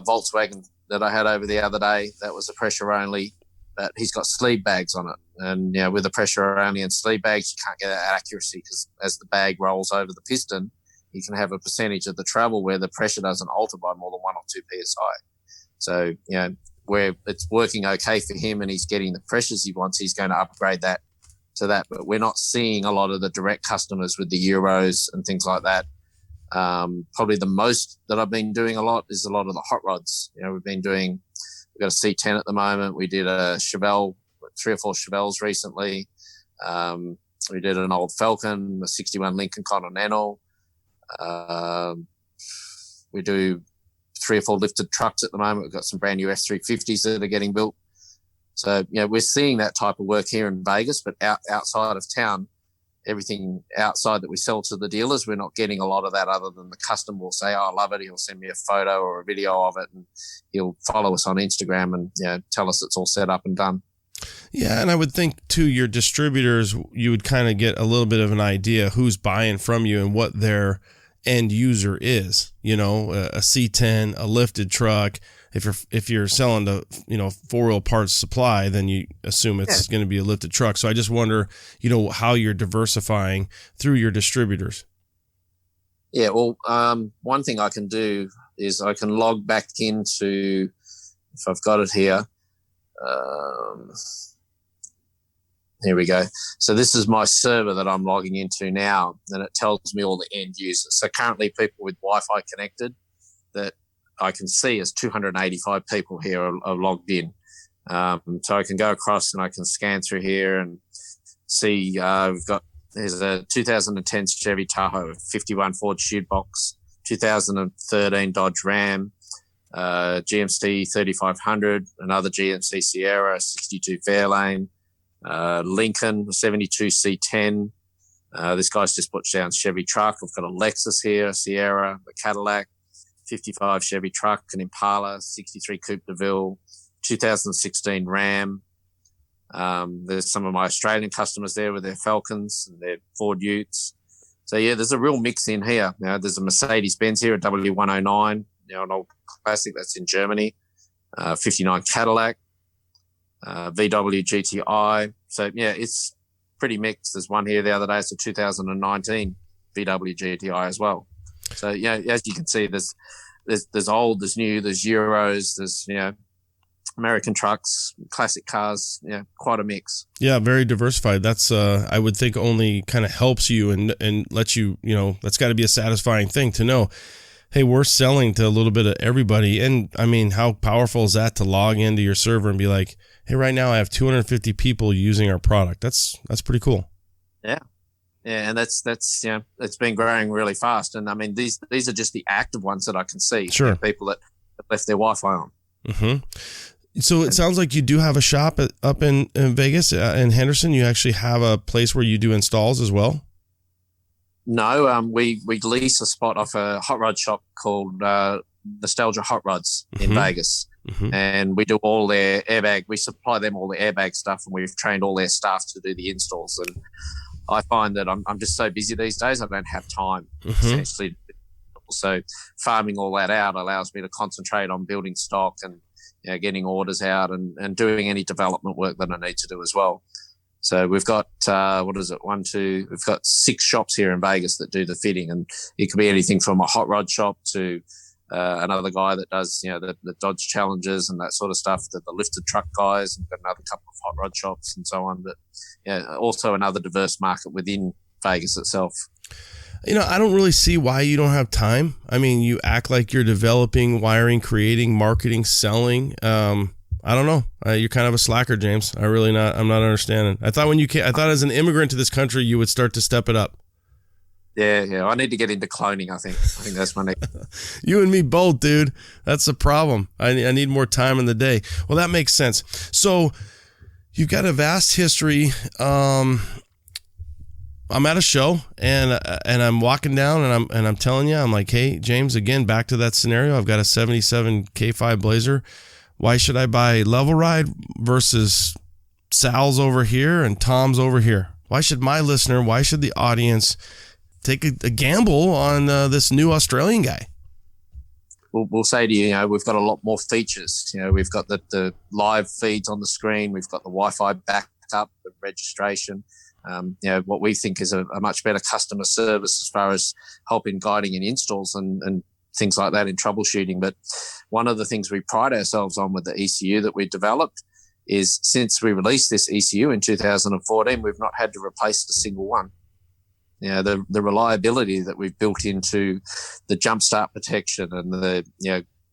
Volkswagen that I had over the other day. That was a pressure only, but he's got sleeve bags on it. And with the pressure only and sleeve bags, you can't get that accuracy because as the bag rolls over the piston, you can have a percentage of the travel where the pressure doesn't alter by more than 1 or 2 psi. So where it's working okay for him and he's getting the pressures he wants, he's going to upgrade that to that. But we're not seeing a lot of the direct customers with the Euros and things like that. Probably the most that I've been doing a lot is a lot of the hot rods. We've got a C10 at the moment. We did a Chevelle, 3 or 4 Chevelles recently. We did an old Falcon, a 61 Lincoln Continental. We do 3 or 4 lifted trucks at the moment. We've got some brand new F350s that are getting built. So, we're seeing that type of work here in Vegas, but outside of town, everything outside that we sell to the dealers, we're not getting a lot of that other than the customer will say, I love it. He'll send me a photo or a video of it and he'll follow us on Instagram and tell us it's all set up and done. Yeah, and I would think, too, your distributors, you would kind of get a little bit of an idea who's buying from you and what their end user is. A C10, a lifted truck. If you're selling to 4-wheel parts supply, then you assume it's going to be a lifted truck. So I just wonder, how you're diversifying through your distributors. Yeah, well, one thing I can do is I can log back into, if I've got it here, here we go. So this is my server that I'm logging into now, and it tells me all the end users. So currently people with Wi-Fi connected that I can see as 285 people here are logged in. So I can go across and I can scan through here and see there's a 2010 Chevy Tahoe, 51 Ford Shootbox, 2013 Dodge Ram, GMC 3500, another GMC Sierra, 62 Fairlane, Lincoln, 72 C10. This guy's just put down Chevy truck. I've got a Lexus here, a Sierra, a Cadillac, 55 Chevy truck, an Impala, 63 Coupe de Ville, 2016 Ram. There's some of my Australian customers there with their Falcons and their Ford Utes. So yeah, there's a real mix in here. Now there's a Mercedes-Benz here, a W109, an old classic that's in Germany, 59 Cadillac, VW GTI. So yeah, it's pretty mixed. There's one here the other day. It's a 2019 VW GTI as well. So yeah, as you can see, there's old, there's new, there's Euros, there's American trucks, classic cars, quite a mix. Yeah, very diversified. That's I would think only kind of helps you and lets you, that's got to be a satisfying thing to know, hey, we're selling to a little bit of everybody. And I mean, how powerful is that to log into your server and be like, hey, right now I have 250 people using our product. That's pretty cool. Yeah. Yeah, and that's it's been growing really fast. And I mean, these are just the active ones that I can see. Sure. People that left their Wi-Fi on. Mm-hmm. So it sounds like you do have a shop up in Vegas, in Henderson. You actually have a place where you do installs as well? No, we lease a spot off a hot rod shop called Nostalgia Hot Rods in Vegas. Mm-hmm. And we do all their airbag. We supply them all the airbag stuff, and we've trained all their staff to do the installs. And I find that I'm just so busy these days, I don't have time, essentially. So farming all that out allows me to concentrate on building stock and getting orders out and doing any development work that I need to do as well. So we've got, we've got 6 shops here in Vegas that do the fitting, and it could be anything from a hot rod shop to another guy that does, the Dodge Challengers and that sort of stuff, the lifted truck guys, and got another couple of hot rod shops and so on. But also another diverse market within Vegas itself. I don't really see why you don't have time. I mean, you act like you're developing, wiring, creating, marketing, selling. I don't know. You're kind of a slacker, James. I'm not understanding. I thought as an immigrant to this country, you would start to step it up. Yeah. I need to get into cloning, I think. I think that's my next. You and me both, dude. That's the problem. I need more time in the day. Well, that makes sense. So you've got a vast history. I'm at a show and I'm walking down and I'm telling you, I'm like, hey, James, again, back to that scenario. I've got a 77 K5 Blazer. Why should I buy Level Ride versus Sal's over here and Tom's over here? Why should the audience take a gamble on this new Australian guy? We'll say to you, we've got a lot more features. We've got the live feeds on the screen. We've got the Wi-Fi backup, the registration. What we think is a much better customer service as far as helping, guiding in installs and things like that in troubleshooting. But one of the things we pride ourselves on with the ECU that we developed is since we released this ECU in 2014, we've not had to replace a single one. The reliability that we've built into the jump start protection and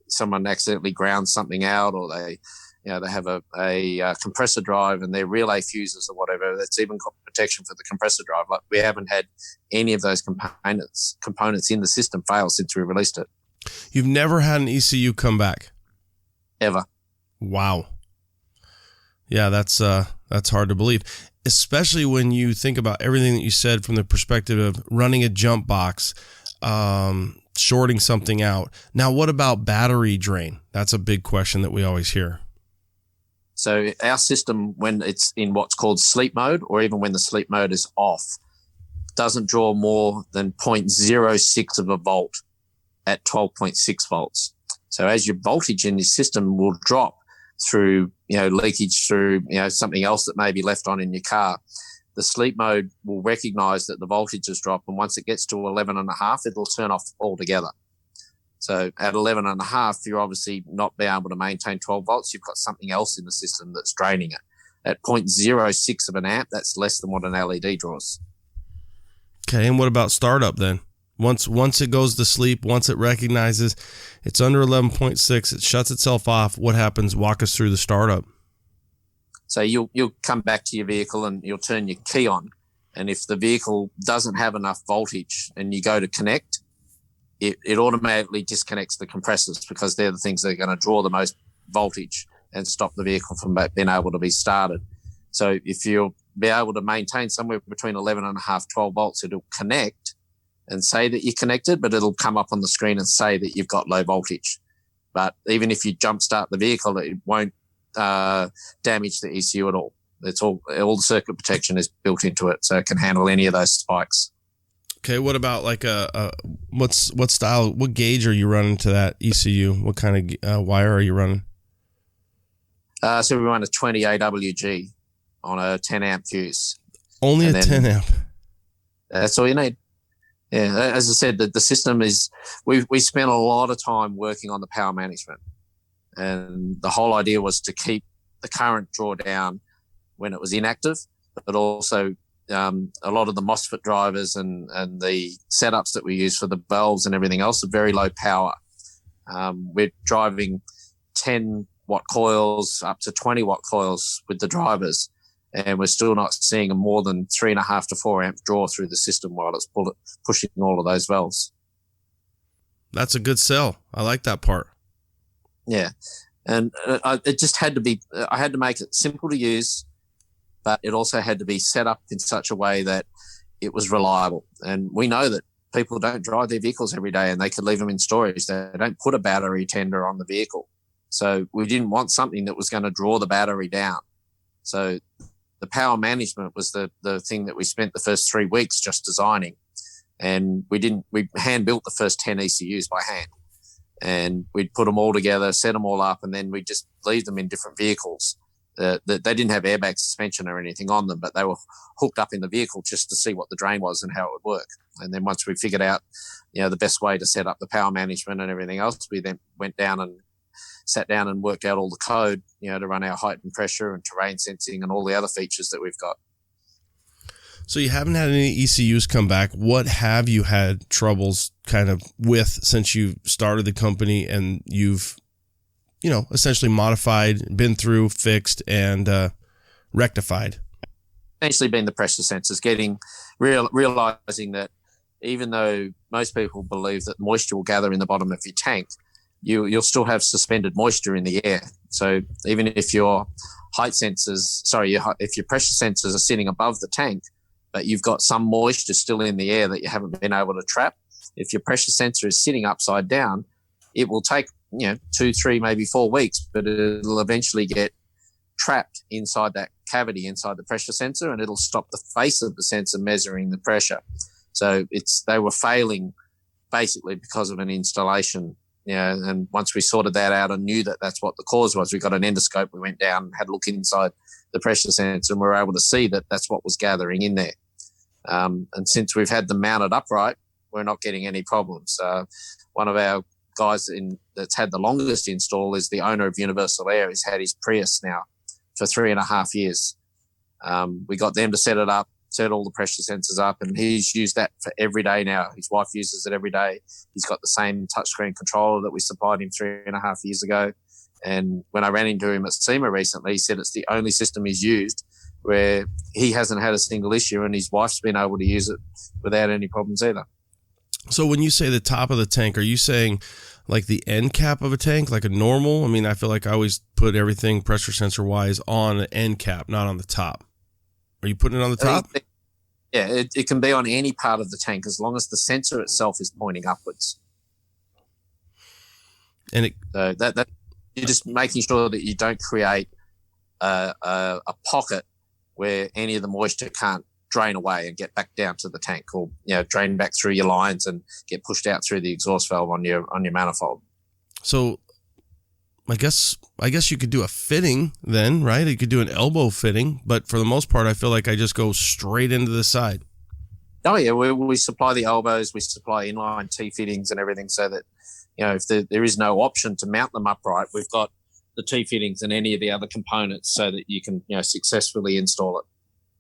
someone accidentally grounds something out, or they have a compressor drive and their relay fuses or whatever, that's even got protection for the compressor drive. Like, we haven't had any of those components in the system fail since we released it. You've never had an ECU come back? Ever. Wow. Yeah, that's hard to believe, especially when you think about everything that you said from the perspective of running a jump box, shorting something out. Now, what about battery drain? That's a big question that we always hear. So our system, when it's in what's called sleep mode, or even when the sleep mode is off, doesn't draw more than 0.06 of a volt at 12.6 volts. So as your voltage in your system will drop through, leakage through, something else that may be left on in your car, the sleep mode will recognize that the voltage has dropped. And once it gets to 11.5, it'll turn off altogether. So at 11.5, you're obviously not being able to maintain 12 volts. You've got something else in the system that's draining it. At 0.06 of an amp, that's less than what an LED draws. Okay, and what about startup then? Once it goes to sleep, once it recognizes it's under 11.6, it shuts itself off. What happens? Walk us through the startup. So you'll come back to your vehicle and you'll turn your key on. And if the vehicle doesn't have enough voltage and you go to connect, it automatically disconnects the compressors, because they're the things that are going to draw the most voltage and stop the vehicle from being able to be started. So if you'll be able to maintain somewhere between 11.5, 12 volts, it'll connect and say that you're connected, but it'll come up on the screen and say that you've got low voltage. But even if you jump start the vehicle, it won't damage the ECU at all. It's all the circuit protection is built into it, so it can handle any of those spikes. Okay, what about like what gauge are you running to that ECU? What kind of wire are you running? So we run a 20 AWG on a 10 amp fuse. Only a 10 amp. That's all you need. Yeah, as I said, the system is, we spent a lot of time working on the power management, and the whole idea was to keep the current draw down when it was inactive, but also a lot of the MOSFET drivers and the setups that we use for the valves and everything else are very low power. We're driving 10 watt coils up to 20 watt coils with the drivers, and we're still not seeing a more than 3.5 to 4 amp draw through the system while it's pushing all of those valves. That's a good sell. I like that part. Yeah. And it just had to be, I had to make it simple to use, but it also had to be set up in such a way that it was reliable. And we know that people don't drive their vehicles every day, and they could leave them in storage. They don't put a battery tender on the vehicle. So we didn't want something that was going to draw the battery down. So the power management was the thing that we spent the first 3 weeks just designing. And we hand built the first 10 ECUs by hand. And we'd put them all together, set them all up, and then we'd just leave them in different vehicles. They didn't have airbag suspension or anything on them, but they were hooked up in the vehicle just to see what the drain was and how it would work. And then once we figured out, the best way to set up the power management and everything else, we then went down and sat down and worked out all the code, to run our height and pressure and terrain sensing and all the other features that we've got. So you haven't had any ECUs come back. What have you had troubles kind of with since you started the company and you've, essentially modified, been through, fixed, and rectified? Essentially been the pressure sensors, realizing that even though most people believe that moisture will gather in the bottom of your tank, you'll still have suspended moisture in the air. So even if your if your pressure sensors are sitting above the tank, but you've got some moisture still in the air that you haven't been able to trap, if your pressure sensor is sitting upside down, it will take 2, 3, maybe 4 weeks, but it'll eventually get trapped inside that cavity inside the pressure sensor, and it'll stop the face of the sensor measuring the pressure. So they were failing basically because of an installation. And once we sorted that out and knew that that's what the cause was, we got an endoscope, we went down and had a look inside the pressure sensor, and we were able to see that that's what was gathering in there. And since we've had them mounted upright, we're not getting any problems. One of our guys that's had the longest install is the owner of Universal Air. He's had his Prius now for 3.5 years. We got them to set it up, set all the pressure sensors up, and he's used that for every day now. His wife uses it every day. He's got the same touchscreen controller that we supplied him 3.5 years ago. And when I ran into him at SEMA recently, he said it's the only system he's used where he hasn't had a single issue, and his wife's been able to use it without any problems either. So when you say the top of the tank, are you saying like the end cap of a tank, like a normal? I mean, I feel like I always put everything pressure sensor wise on an end cap, not on the top. Are you putting it on the top? Yeah, it can be on any part of the tank as long as the sensor itself is pointing upwards. And so that you're just making sure that you don't create a pocket where any of the moisture can't drain away and get back down to the tank, or drain back through your lines and get pushed out through the exhaust valve on your manifold. So I guess you could do a fitting then, right? You could do an elbow fitting, but for the most part, I feel like I just go straight into the side. Oh yeah, we supply the elbows, we supply inline T fittings and everything, so that if there is no option to mount them upright, we've got the T fittings and any of the other components so that you can successfully install it.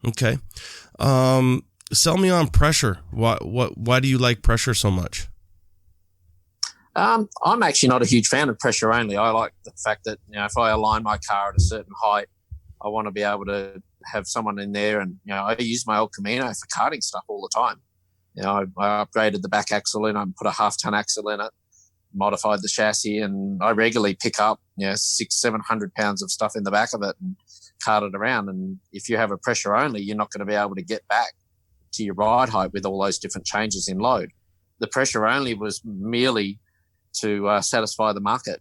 Okay, sell me on pressure. Why do you like pressure so much? I'm actually not a huge fan of pressure only. I like the fact that if I align my car at a certain height, I want to be able to have someone in there, and I use my old Camino for karting stuff all the time. I upgraded the back axle in, I put a 1/2-ton axle in it, modified the chassis, and I regularly pick up 600-700 pounds of stuff in the back of it and cart it around. And if you have a pressure only, you're not going to be able to get back to your ride height with all those different changes in load. The pressure only was merely to satisfy the market.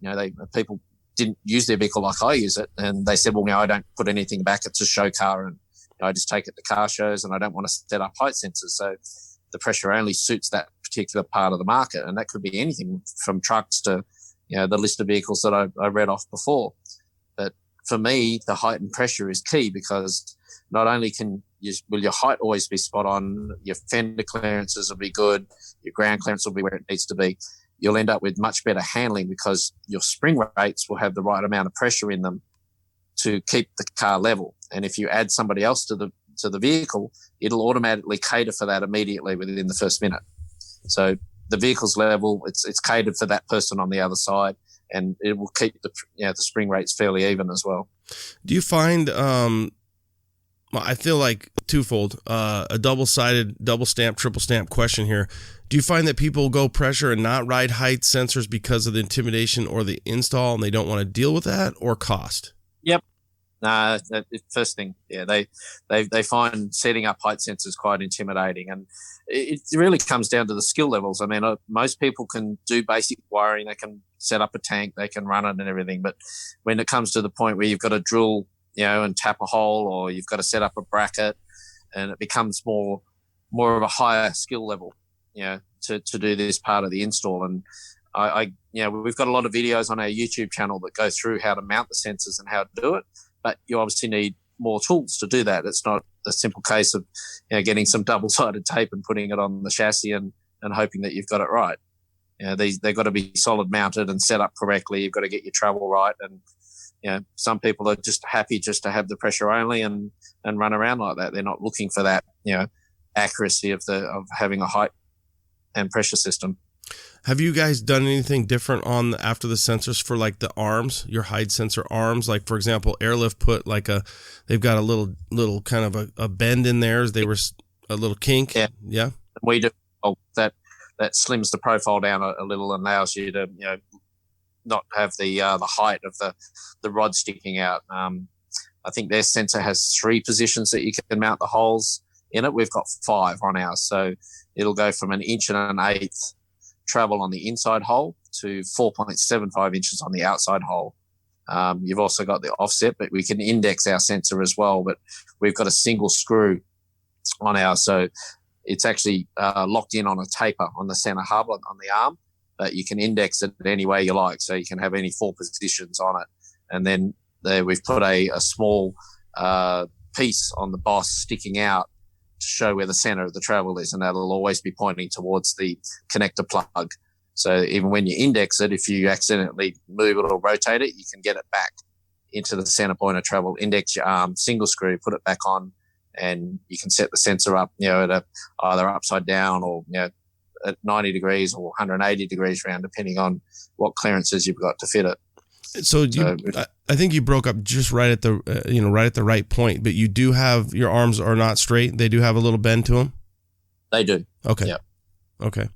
People didn't use their vehicle like I use it, and they said, well, I don't put anything back, it's a show car, and I just take it to car shows, and I don't want to set up height sensors. So the pressure only suits that particular part of the market, and that could be anything from trucks to the list of vehicles that I read off before. But for me, the height and pressure is key, because not only will your height always be spot on, your fender clearances will be good, your ground clearance will be where it needs to be. You'll end up with much better handling, because your spring rates will have the right amount of pressure in them to keep the car level. And if you add somebody else to the vehicle, it'll automatically cater for that immediately within the first minute. So the vehicle's level, it's catered for that person on the other side, and it will keep the spring rates fairly even as well. Do you find I feel like twofold, a double-sided, double stamp, triple stamp question here. Do you find that people go pressure and not ride height sensors because of the intimidation or the install, and they don't want to deal with that, or cost? Yep. First thing, they find setting up height sensors quite intimidating, and it really comes down to the skill levels. I mean, most people can do basic wiring, they can set up a tank, they can run it and everything, but when it comes to the point where you've got to drill and tap a hole, or you've got to set up a bracket, and it becomes more of a higher skill level, to do this part of the install. And we've got a lot of videos on our YouTube channel that go through how to mount the sensors and how to do it, but you obviously need more tools to do that. It's not a simple case of getting some double-sided tape and putting it on the chassis and hoping that you've got it right. They've got to be solid mounted and set up correctly. You've got to get your travel right, and some people are just happy just to have the pressure only and run around like that. They're not looking for that, accuracy of having a height and pressure system. Have you guys done anything different after the sensors for like the arms, your height sensor arms? Like, for example, Airlift put they've got a little kind of a bend in theirs. They were a little kink. Yeah. We do. That slims the profile down a little and allows you to, not have the height of the rod sticking out. I think their sensor has 3 positions that you can mount the holes in it. We've got 5 on ours, so it'll go from 1 1/8 inch travel on the inside hole to 4.75 inches on the outside hole. You've also got the offset, but we can index our sensor as well. But we've got a single screw on ours, so it's actually locked in on a taper on the center hub on the arm. But you can index it any way you like, so you can have any 4 positions on it. And then we've put a small piece on the boss sticking out to show where the center of the travel is, and that'll always be pointing towards the connector plug. So even when you index it, if you accidentally move it or rotate it, you can get it back into the center point of travel. Index your arm, single screw, put it back on, and you can set the sensor up, at either upside down or at 90 degrees or 180 degrees round, depending on what clearances you've got to fit it. So I think you broke up just right at the right at the right point, but you do have, your arms are not straight. They do have a little bend to them. They do. Okay. Yep. Okay.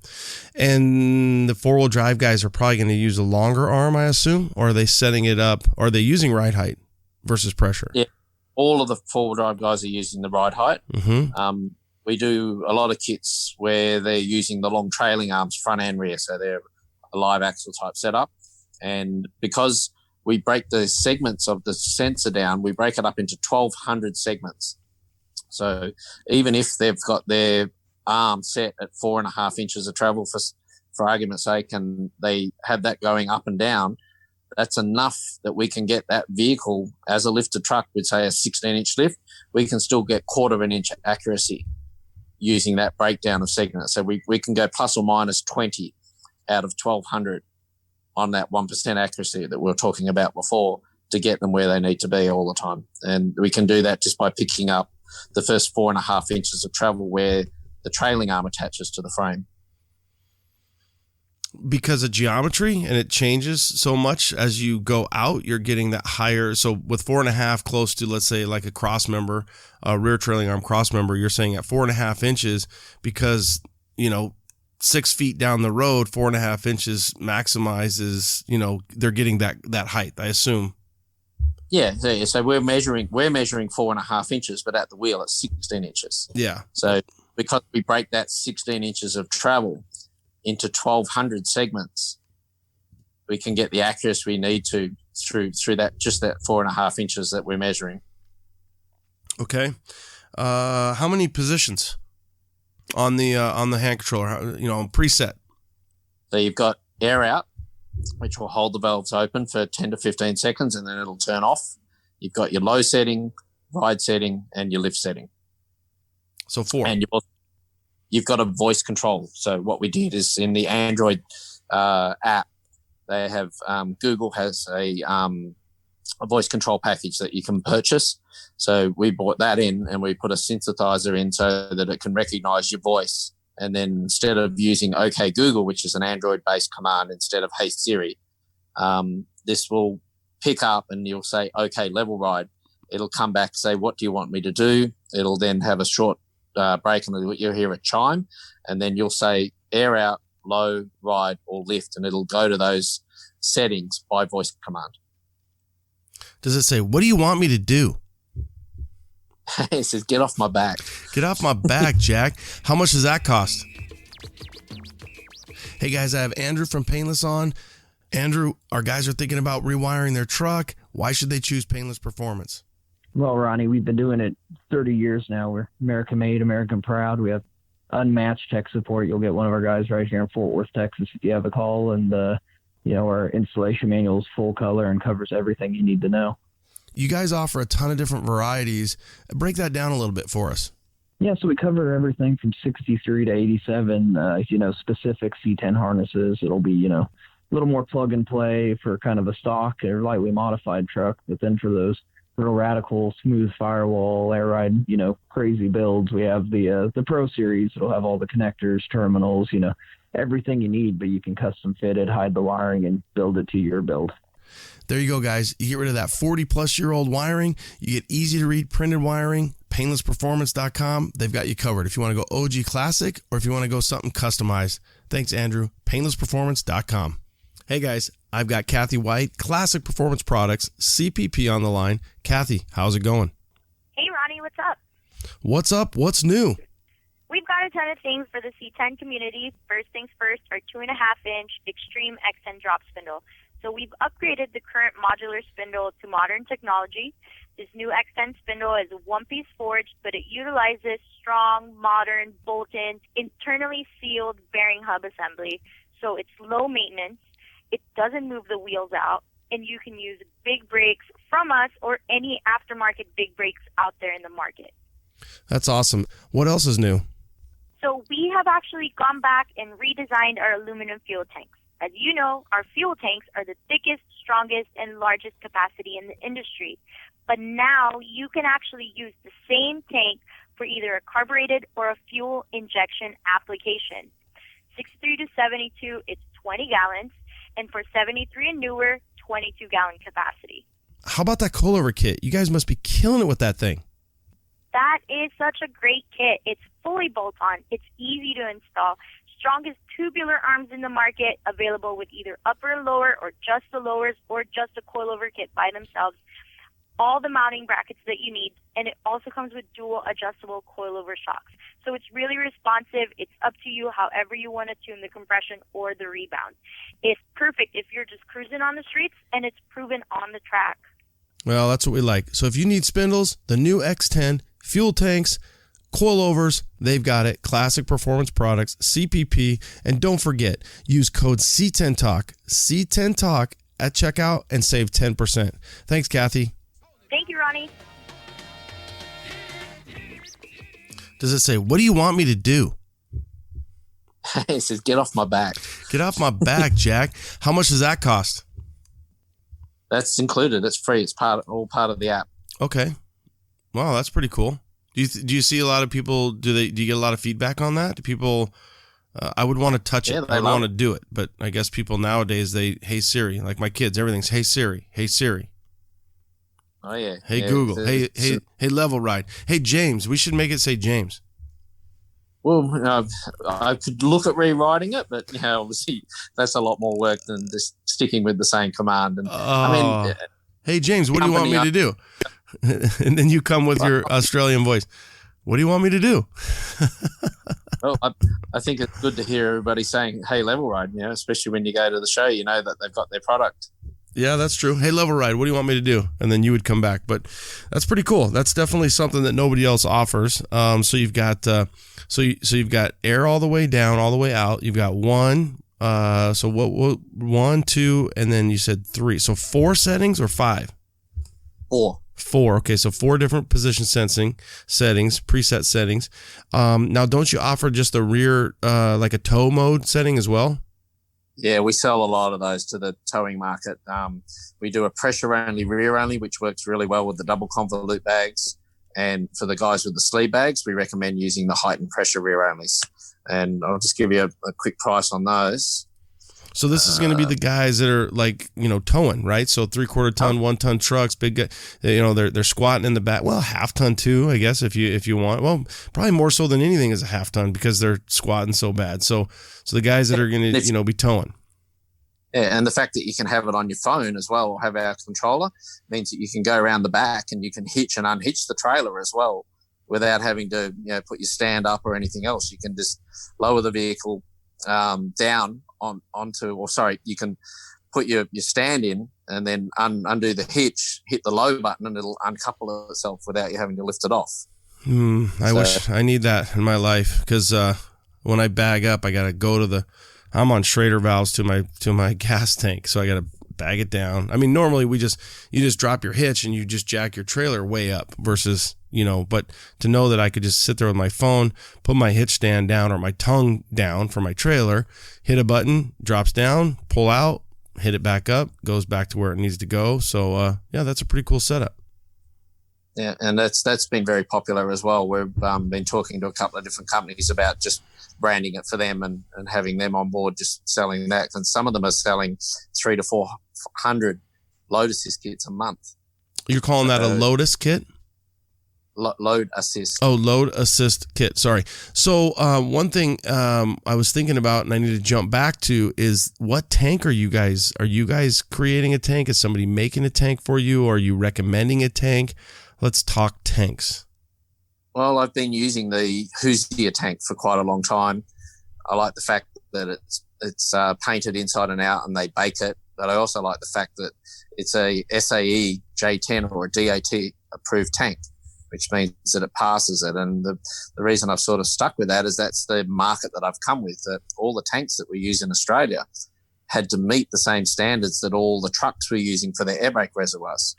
And the 4-wheel drive guys are probably going to use a longer arm, I assume, or are they setting it up? Or are they using ride height versus pressure? Yeah. All of the 4-wheel drive guys are using the ride height. Mm-hmm. We do a lot of kits where they're using the long trailing arms, front and rear, so they're a live axle type setup. And because we break the segments of the sensor down, we break it up into 1,200 segments. So even if they've got their arm set at 4.5 inches of travel, for argument's sake, and they have that going up and down, that's enough that we can get that vehicle as a lifted truck with, say, a 16-inch lift. We can still get 1/4 inch accuracy using that breakdown of segments. So we can go plus or minus 20 out of 1,200 on that 1% accuracy that we were talking about before to get them where they need to be all the time. And we can do that just by picking up the first 4.5 inches of travel where the trailing arm attaches to the frame. Because of geometry, and it changes so much as you go out, you're getting that higher. So with 4.5 close to, let's say, like a cross member, a rear trailing arm cross member, you're saying at 4.5 inches, because, 6 feet down the road, 4.5 inches maximizes, they're getting that height, I assume. Yeah. So we're measuring 4.5 inches, but at the wheel it's 16 inches. Yeah. So because we break that 16 inches of travel into 1,200 segments, we can get the accuracy we need to through that 4.5 inches that we're measuring. Okay. How many positions on the hand controller? Preset. So you've got air out, which will hold the valves open for 10 to 15 seconds, and then it'll turn off. You've got your low setting, ride setting, and your lift setting. So 4. And you've got a voice control. So what we did is in the Android app, they have Google has a voice control package that you can purchase. So we bought that in, and we put a synthesizer in so that it can recognize your voice. And then instead of using OK Google, which is an Android-based command, instead of Hey Siri, this will pick up and you'll say, OK, level ride. It'll come back, say, what do you want me to do? It'll then have a short break, and you'll hear a chime, and then you'll say air out, low, ride, or lift, and it'll go to those settings by voice command. Does it say, what do you want me to do? It says, get off my back. Get off my back, Jack. How much does that cost? Hey guys, I have Andrew from Painless on. Andrew, our guys are thinking about rewiring their truck. Why should they choose Painless Performance? Well, Ronnie, we've been doing it 30 years now. We're American made, American proud. We have unmatched tech support. You'll get one of our guys right here in Fort Worth, Texas, if you have a call. And, our installation manual is full color and covers everything you need to know. You guys offer a ton of different varieties. Break that down a little bit for us. Yeah, so we cover everything from 63 to 87, specific C10 harnesses. It'll be, a little more plug and play for kind of a stock or lightly modified truck. But then for those real radical, smooth firewall, air ride, crazy builds, we have the Pro Series. It'll have all the connectors, terminals, everything you need, but you can custom fit it, hide the wiring, and build it to your build. There you go, guys. You get rid of that 40-plus-year-old wiring. You get easy-to-read printed wiring. PainlessPerformance.com. They've got you covered if you want to go OG Classic or if you want to go something customized. Thanks, Andrew. PainlessPerformance.com. Hey, guys. I've got Kathy White, Classic Performance Products, CPP on the line. Kathy, how's it going? Hey, Ronnie. What's up? What's up? What's new? We've got a ton of things for the C10 community. First things first, our 2.5-inch Extreme X10 drop spindle. So we've upgraded the current modular spindle to modern technology. This new X10 spindle is a one-piece forged, but it utilizes strong, modern, bolt-in, internally sealed bearing hub assembly. So it's low maintenance. It doesn't move the wheels out, and you can use big brakes from us or any aftermarket big brakes out there in the market. That's awesome. What else is new? So we have actually gone back and redesigned our aluminum fuel tanks. As you know, our fuel tanks are the thickest, strongest, and largest capacity in the industry. But now you can actually use the same tank for either a carbureted or a fuel injection application. 63 to 72, it's 20 gallons. And for 73 and newer, 22-gallon capacity. How about that coilover kit? You guys must be killing it with that thing. That is such a great kit. It's fully bolt-on. It's easy to install. Strongest tubular arms in the market, available with either upper and lower or just the lowers or just a coilover kit by themselves. All the mounting brackets that you need, and it also comes with dual adjustable coilover shocks. So it's really responsive. It's up to you however you want to tune the compression or the rebound. It's perfect if you're just cruising on the streets, and it's proven on the track. Well, that's what we like. So if you need spindles, the new X10, fuel tanks, coilovers, they've got it. Classic Performance Products, CPP. And don't forget, use code C10 Talk, C10 Talk at checkout and save 10%. Thanks, Kathy. Thank you, Ronnie. Does it say, what do you want me to do? It says, get off my back. Get off my back, Jack. How much does that cost? That's included. It's free. It's all part of the app. Okay. Wow, that's pretty cool. Do you see a lot of people, do you get a lot of feedback on that? Do people, I would want to touch it. I would want to do it. But I guess people nowadays, hey Siri, like my kids, everything's, hey Siri, hey Siri. Oh, yeah. Hey, yeah, Google. Hey, Level Ride. Hey, James. We should make it say James. Well, I could look at rewriting it, but obviously that's a lot more work than just sticking with the same command. And I mean, hey, James, what do you want me to do? And then you come with your Australian voice. What do you want me to do? Well, I think it's good to hear everybody saying, hey, Level Ride, especially when you go to the show, that they've got their product. Yeah, that's true. Hey, Level Ride, what do you want me to do? And then you would come back. But that's pretty cool. That's definitely something that nobody else offers. So you've got so you've got air all the way down, all the way out. You've got one. So what 1, 2, and then you said 3. So 4 settings or 5? 4. 4. Okay, so 4 different position sensing settings, preset settings. Now, don't you offer just a rear, like a tow mode setting as well? Yeah, we sell a lot of those to the towing market. We do a pressure only, rear only, which works really well with the double convolute bags. And for the guys with the sleeve bags, we recommend using the heightened pressure rear onlys. And I'll just give you a quick price on those. So this is going to be the guys that are like, towing, right? So 3/4 ton, 1 ton trucks, big, they're squatting in the back. Well, half ton too, I guess, if you want. Well, probably more so than anything is a half ton because they're squatting so bad. So the guys that are going to, be towing. Yeah, and the fact that you can have it on your phone as well, or have our controller, means that you can go around the back and you can hitch and unhitch the trailer as well without having to, put your stand up or anything else. You can just lower the vehicle down you can put your stand in and then undo the hitch, hit the low button, and it'll uncouple itself without you having to lift it off. I wish I need that in my life because when I bag up, I got to go to I'm on Schrader valves to my gas tank, so I got to bag it down. I mean, normally you just drop your hitch and you just jack your trailer way up versus, but to know that I could just sit there with my phone, put my hitch stand down or my tongue down for my trailer, hit a button, drops down, pull out, hit it back up, goes back to where it needs to go. So, yeah, that's a pretty cool setup. Yeah, and that's been very popular as well. We've been talking to a couple of different companies about just branding it for them and having them on board just selling that. And some of them are selling 300 to 400 load assist kits a month. You're calling that a Lotus kit? Load assist. Oh, load assist kit. Sorry. So one thing I was thinking about and I need to jump back to is what tank are you guys creating a tank? Is somebody making a tank for you? Or are you recommending a tank? Let's talk tanks. Well, I've been using the Hoosier tank for quite a long time. I like the fact that it's painted inside and out and they bake it. But I also like the fact that it's a SAE J10 or a DAT approved tank, which means that it passes it. And the reason I've sort of stuck with that is that's the market that I've come with, that all the tanks that we use in Australia had to meet the same standards that all the trucks were using for their air brake reservoirs.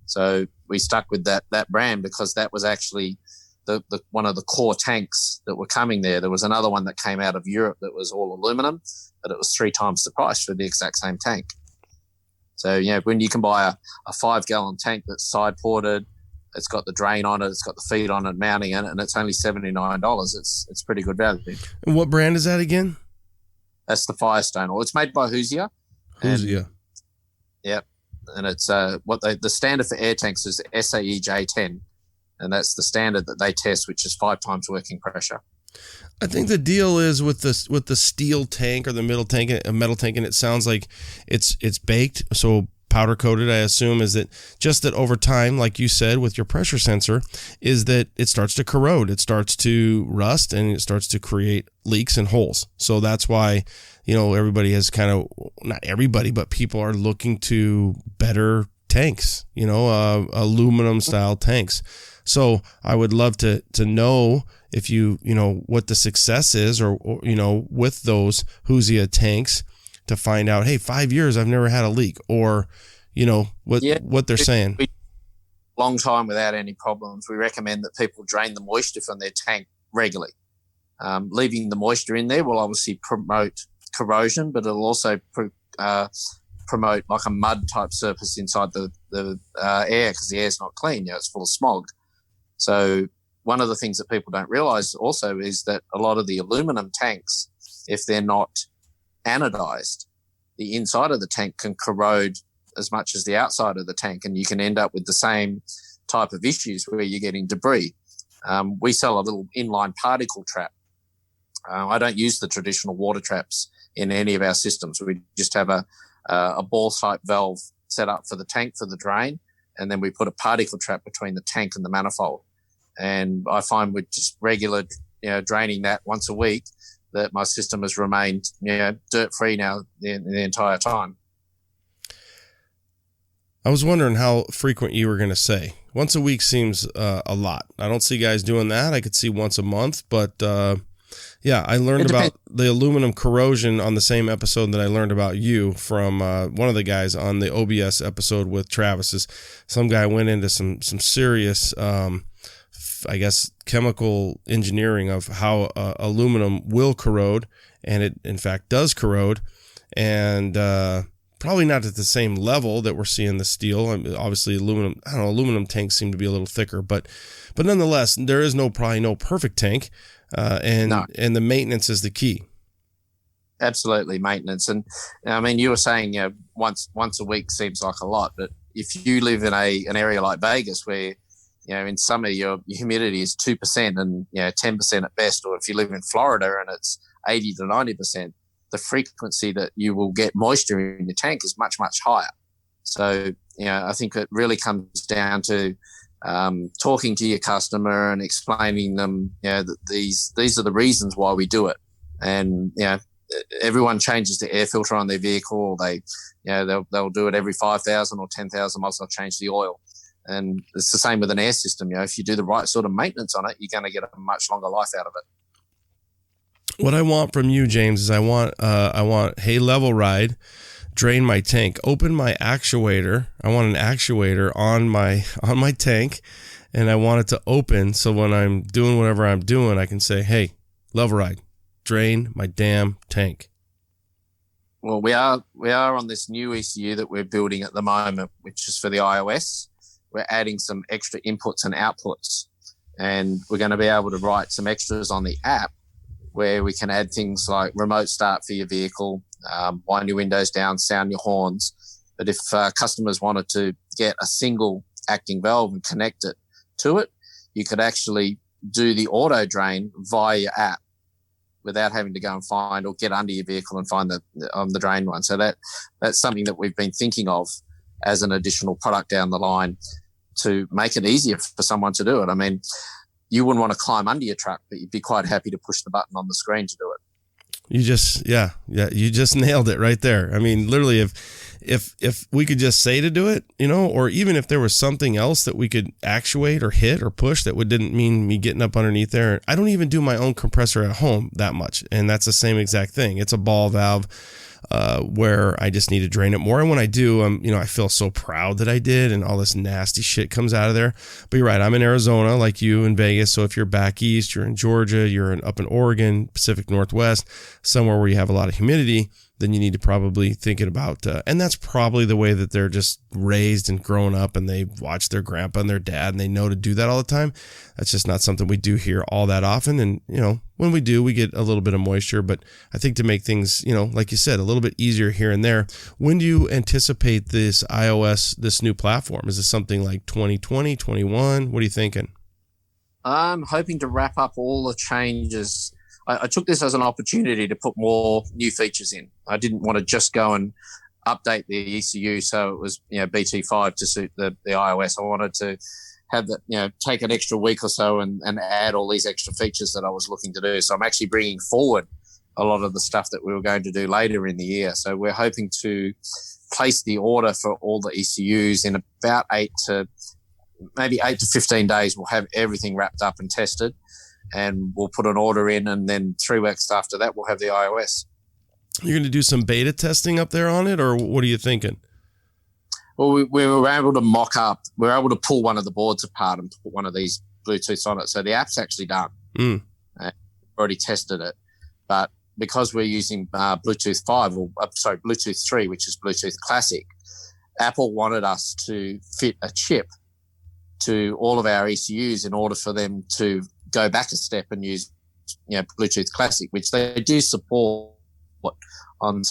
So we stuck with that brand because that was actually the one of the core tanks that were coming there. There was another one that came out of Europe that was all aluminum, but it was 3 times the price for the exact same tank. So, when you can buy a 5-gallon tank that's side ported, it's got the drain on it, it's got the feed on it, mounting it, and it's only $79. It's pretty good value. And what brand is that again? That's the Firestone. Well, it's made by Hoosier. Hoosier. Yep. And it's the standard for air tanks is SAE J10, and that's the standard that they test, which is 5 times working pressure. I think the deal is with the steel tank or the metal tank, and it sounds like it's baked, so powder coated, I assume, is that just that over time, like you said, with your pressure sensor, is that it starts to corrode, it starts to rust, and it starts to create leaks and holes. So that's why, everybody has not everybody, but people are looking to better tanks, aluminum style tanks. So I would love to know if what the success is or with those Hoosier tanks to find out, hey, 5 years, I've never had a leak, or, what they're saying. Long time without any problems. We recommend that people drain the moisture from their tank regularly. Leaving the moisture in there will obviously promote corrosion, but it'll also promote like a mud type surface inside the air, because the air's not clean. It's full of smog. So one of the things that people don't realize also is that a lot of the aluminum tanks, if they're not anodized, the inside of the tank can corrode as much as the outside of the tank, and you can end up with the same type of issues where you're getting debris. We sell a little inline particle trap. I don't use the traditional water traps in any of our systems. We just have a ball type valve set up for the tank for the drain, and then we put a particle trap between the tank and the manifold. And I find with just regular, draining that once a week, that my system has remained, dirt free now the entire time. I was wondering how frequent you were going to say. Once a week seems a lot. I don't see guys doing that. I could see once a month, but I learned about the aluminum corrosion on the same episode that I learned about you from one of the guys on the OBS episode with Travis's. Some guy went into some serious, chemical engineering of how aluminum will corrode, and it in fact does corrode, and probably not at the same level that we're seeing the steel. Obviously, aluminum tanks seem to be a little thicker, but nonetheless, there is probably no perfect tank, and the maintenance is the key. Absolutely, maintenance. And I mean, you were saying, once a week seems like a lot, but if you live in an area like Vegas where, in summer your humidity is 2% and 10% at best, or if you live in Florida and it's 80 to 90%, the frequency that you will get moisture in your tank is much, much higher. So, I think it really comes down to talking to your customer and explaining them, that these are the reasons why we do it. And, everyone changes the air filter on their vehicle. They'll do it every 5,000 or 10,000 miles. They'll change the oil. And it's the same with an air system. If you do the right sort of maintenance on it, you're going to get a much longer life out of it. What I want from you, James, is I want hey, level ride, drain my tank, open my actuator. I want an actuator on my tank, and I want it to open so when I'm doing whatever I'm doing, I can say, hey, level ride, drain my damn tank. Well, we are on this new ECU that we're building at the moment, which is for the iOS. We're adding some extra inputs and outputs, and we're going to be able to write some extras on the app where we can add things like remote start for your vehicle, wind your windows down, sound your horns. But if customers wanted to get a single acting valve and connect it to it, you could actually do the auto drain via your app without having to go and find or get under your vehicle and find the drain one. So that's something that we've been thinking of as an additional product down the line to make it easier for someone to do it. I mean, you wouldn't want to climb under your truck, but you'd be quite happy to push the button on the screen to do it. You just nailed it right there. I mean, literally, if we could just say to do it, or even if there was something else that we could actuate or hit or push that didn't mean me getting up underneath there. I don't even do my own compressor at home that much, and that's the same exact thing. It's a ball valve. Where I just need to drain it more. And when I do, I feel so proud that I did, and all this nasty shit comes out of there. But you're right. I'm in Arizona, like you in Vegas. So if you're back east, you're in Georgia, up in Oregon, Pacific Northwest, somewhere where you have a lot of humidity, then you need to probably thinking about, and that's probably the way that they're just raised and grown up, and they watch their grandpa and their dad, and they know to do that all the time. That's just not something we do here all that often. And, when we do, we get a little bit of moisture, but I think to make things, like you said, a little bit easier here and there. When do you anticipate this iOS, this new platform? Is this something like 2020, 21? What are you thinking? I'm hoping to wrap up all the changes. I took this as an opportunity to put more new features in. I didn't want to just go and update the ECU so it was, BT5 to suit the iOS. I wanted to have that, take an extra week or so and add all these extra features that I was looking to do. So I'm actually bringing forward a lot of the stuff that we were going to do later in the year. So we're hoping to place the order for all the ECUs in about 8 to 15 days. We'll have everything wrapped up and tested, and we'll put an order in, and then 3 weeks after that, we'll have the iOS. You're going to do some beta testing up there on it, or what are you thinking? Well, we were able to mock up. We were able to pull one of the boards apart and put one of these Bluetooths on it. So the app's actually done. Already tested it. But because we're using Bluetooth 3, which is Bluetooth Classic, Apple wanted us to fit a chip to all of our ECUs in order for them to go back a step and use Bluetooth Classic, which they do support on,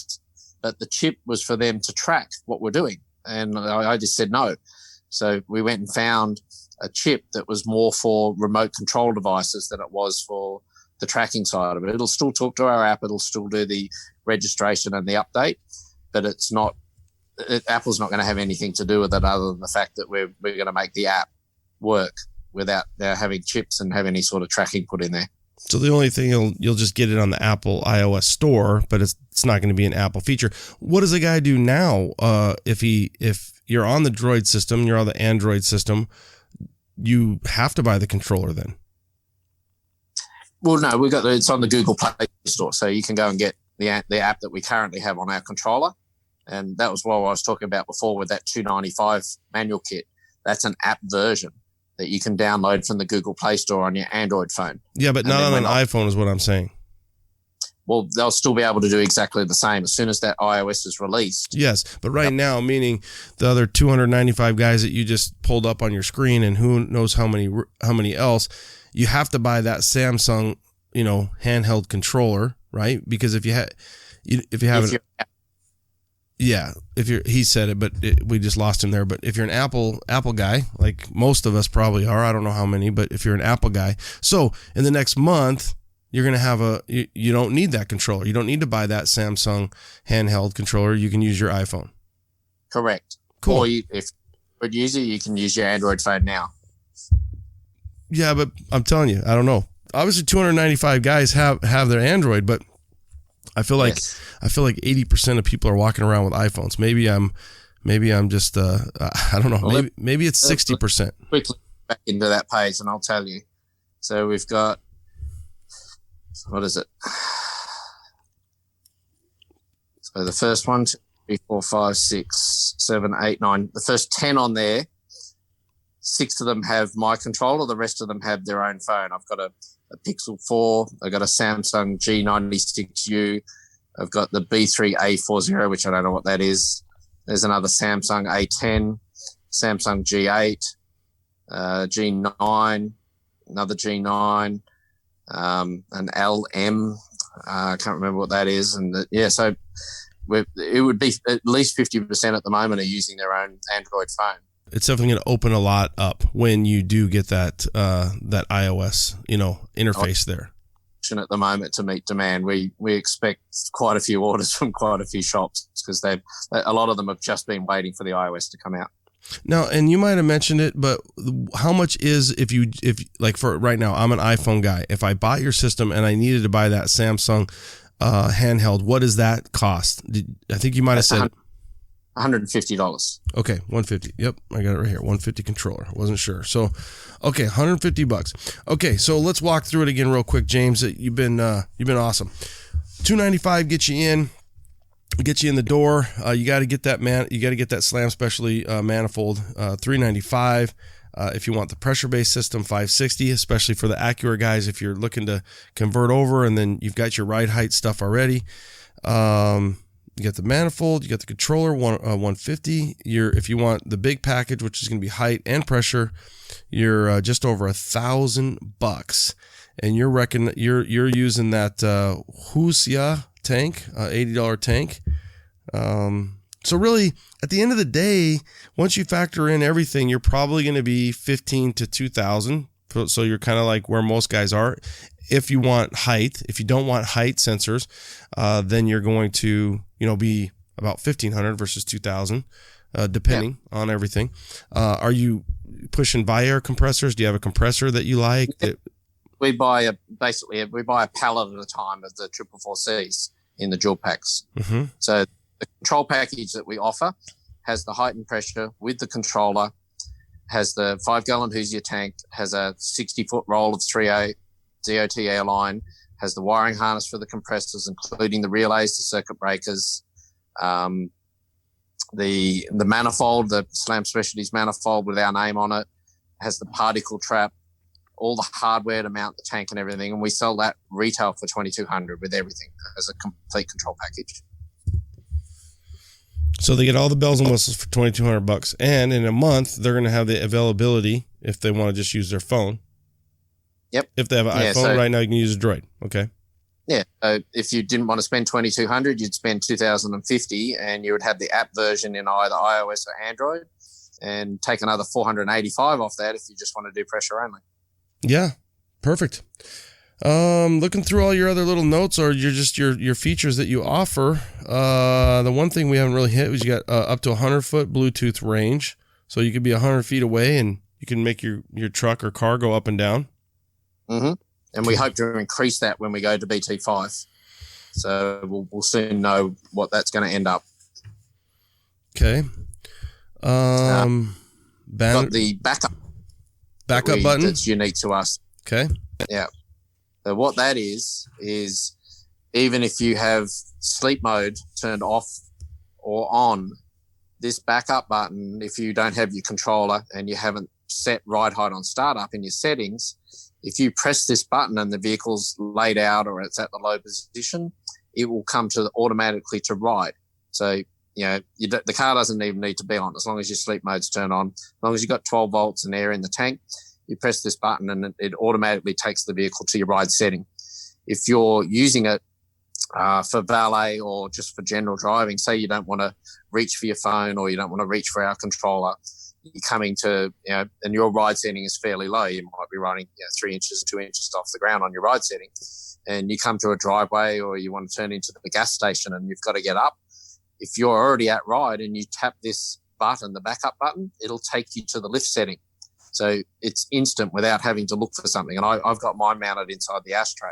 but the chip was for them to track what we're doing. And I just said no. So we went and found a chip that was more for remote control devices than it was for the tracking side of it. It'll still talk to our app. It'll still do the registration and the update, but it's not, Apple's not going to have anything to do with it other than the fact that we're going to make the app work without having chips and have any sort of tracking put in there. So the only thing you'll just get it on the Apple iOS store, but it's not going to be an Apple feature. What does a guy do now if you're on the Droid system, you're on the Android system, you have to buy the controller then? Well, no, it's on the Google Play Store, so you can go and get the app that we currently have on our controller, and that was what I was talking about before with that $295 manual kit. That's an app version that you can download from the Google Play Store on your Android phone. Yeah, but not on an iPhone is what I'm saying. Well, they'll still be able to do exactly the same as soon as that iOS is released. Yes, but right now, meaning the other 295 guys that you just pulled up on your screen, and who knows how many else, you have to buy that Samsung, handheld controller, right? Because if you have he said it, but we just lost him there. But if you're an Apple guy, like most of us probably are, I don't know how many, but if you're an Apple guy, so in the next month, you're going to have you don't need that controller. You don't need to buy that Samsung handheld controller. You can use your iPhone. Correct. Cool. Or if you're a user, you can use your Android phone now. Yeah, but I'm telling you, I don't know. Obviously, 295 guys have their Android, but I feel like 80% of people are walking around with iPhones. Maybe I'm just I don't know. Well, maybe it's 60%. Quickly back into that page, and I'll tell you. So we've got, what is it? So the first 1, 2, 3, 4, 5, 6, 7, 8, 9. The first 10 on there. 6 of them have my controller. The rest of them have their own phone. I've got a Pixel 4. I've got a Samsung G96U. I've got the B3A40, which I don't know what that is. There's another Samsung A10, Samsung G8, G9, another G9, an LM. I can't remember what that is. And so it would be at least 50% at the moment are using their own Android phone. It's definitely going to open a lot up when you do get that iOS, interface there. At the moment to meet demand, we expect quite a few orders from quite a few shops because a lot of them have just been waiting for the iOS to come out. Now, and you might have mentioned it, but how much is if like for right now, I'm an iPhone guy. If I bought your system and I needed to buy that Samsung handheld, what does that cost? I think you might have said $150. Okay, $150. Yep, I got it right here. $150 controller. Wasn't sure. So, okay, $150. Okay, so let's walk through it again real quick, James. You've been awesome. $295 gets you in the door. You got to get that Slam Specialty manifold. $395. If you want the pressure-based system, $560, especially for the AccuAir guys. If you're looking to convert over, and then you've got your ride height stuff already. You got the manifold, you got the controller, $150. If you want the big package, which is going to be height and pressure, you're just over $1,000, and you're using that Husia tank, $80 tank. So really, at the end of the day, once you factor in everything, you're probably going to be $15,000 to $2,000. So you're kind of like where most guys are. If you want height, if you don't want height sensors, then you're going to, be about $1,500 versus $2,000, depending on everything. Are you pushing Viair compressors? Do you have a compressor that you like? We buy a pallet at a time of the 444Cs in the dual packs. Mm-hmm. So the control package that we offer has the height and pressure with the controller, has the 5-gallon Husia tank, has a 60-foot roll of 3A DOT airline, has the wiring harness for the compressors, including the relays, the circuit breakers, the manifold, the Slam Specialties manifold with our name on it, has the particle trap, all the hardware to mount the tank and everything, and we sell that retail for $2,200 with everything as a complete control package. So they get all the bells and whistles for $2,200, and in a month they're going to have the availability if they want to just use their phone. Yep. If they have an iPhone right now, you can use a Droid. Okay. Yeah. So if you didn't want to spend $2,200, you'd spend $2,050, and you would have the app version in either iOS or Android, and take another $485 off that if you just want to do pressure only. Yeah. Perfect. Looking through all your other little notes or your features that you offer, the one thing we haven't really hit was you got up to 100-foot Bluetooth range, so you could be 100 feet away and you can make your truck or car go up and down. Mm-hmm. And we hope to increase that when we go to BT5. So we'll soon know what that's going to end up. Okay. Got the backup button that's unique to us. Okay. Yeah. So what that is even if you have sleep mode turned off or on, this backup button, if you don't have your controller and you haven't set ride height on startup in your settings, if you press this button and the vehicle's laid out or it's at the low position, it will come to automatically to ride. So, the car doesn't even need to be on as long as your sleep mode's turned on. As long as you've got 12 volts and air in the tank, you press this button and it automatically takes the vehicle to your ride setting. If you're using it for valet or just for general driving, say you don't want to reach for your phone or you don't want to reach for our controller, you're coming to, and your ride setting is fairly low. You might be running 3 inches, 2 inches off the ground on your ride setting, and you come to a driveway or you want to turn into the gas station and you've got to get up. If you're already at ride and you tap this button, the backup button, it'll take you to the lift setting. So it's instant without having to look for something. And I've got mine mounted inside the ashtray.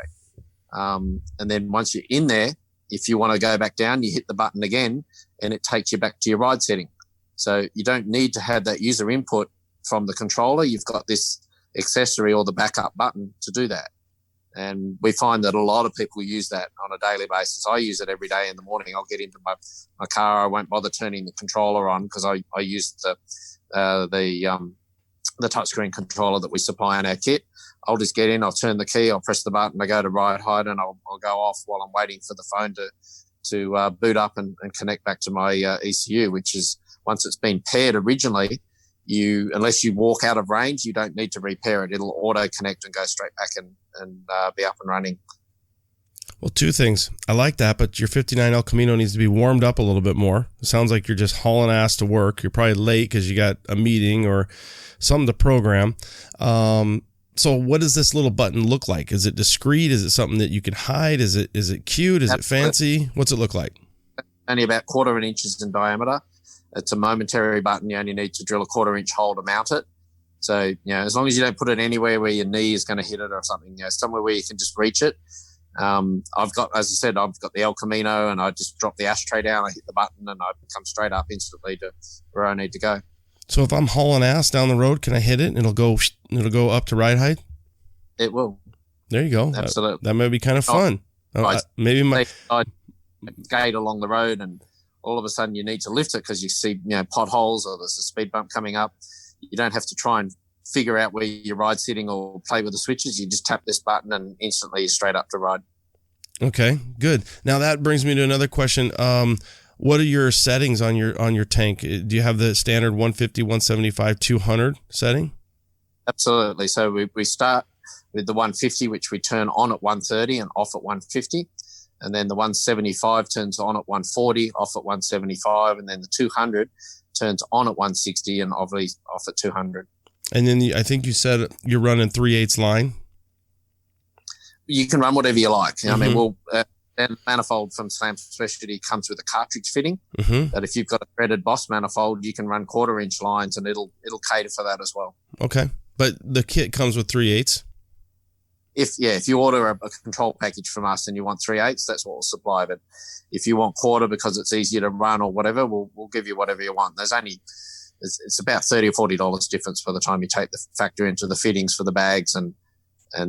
And then once you're in there, if you want to go back down, you hit the button again and it takes you back to your ride setting. So you don't need to have that user input from the controller. You've got this accessory or the backup button to do that. And we find that a lot of people use that on a daily basis. I use it every day in the morning. I'll get into my car. I won't bother turning the controller on because I use the touchscreen controller that we supply in our kit. I'll just get in, I'll turn the key, I'll press the button, I go to ride height, and I'll go off while I'm waiting for the phone to boot up and connect back to my ECU, which is, once it's been paired originally, unless you walk out of range, you don't need to repair it. It'll auto-connect and go straight back and be up and running. Well, two things. I like that, but your 59 El Camino needs to be warmed up a little bit more. It sounds like you're just hauling ass to work. You're probably late because you got a meeting or something to program. So what does this little button look like? Is it discreet? Is it something that you can hide? Is it cute? Is it fancy? What's it look like? Only about 1/4 inches in diameter. It's a momentary button. You only need to drill a 1/4 inch hole to mount it. So, as long as you don't put it anywhere where your knee is going to hit it or something, somewhere where you can just reach it. I've got the El Camino, and I just drop the ashtray down, I hit the button, and I come straight up instantly to where I need to go. So if I'm hauling ass down the road, can I hit it and it'll go up to ride height? It will. There you go. Absolutely. That may be kind of fun. Maybe I skate along the road, and all of a sudden you need to lift it because you see potholes or there's a speed bump coming up. You don't have to try and figure out where your ride's sitting or play with the switches. You just tap this button and instantly you're straight up to ride. Okay, good. Now that brings me to another question. What are your settings on your tank? Do you have the standard 150, 175, 200 setting? Absolutely. So we start with the 150, which we turn on at 130 and off at 150. And then the 175 turns on at 140, off at 175. And then the 200 turns on at 160 and obviously off at 200. And then I think you said you're running 3/8 line. You can run whatever you like. Mm-hmm. I mean, and manifold from Slam Specialty comes with a cartridge fitting. Mm-hmm. But if you've got a threaded Boss manifold, you can run 1/4 inch lines, and it'll cater for that as well. Okay, but the kit comes with 3/8. If you order a control package from us and you want 3/8, that's what we'll supply. But if you want 1/4 because it's easier to run or whatever, we'll give you whatever you want. It's about $30 or $40 difference by the time you take the factor into the fittings for the bags and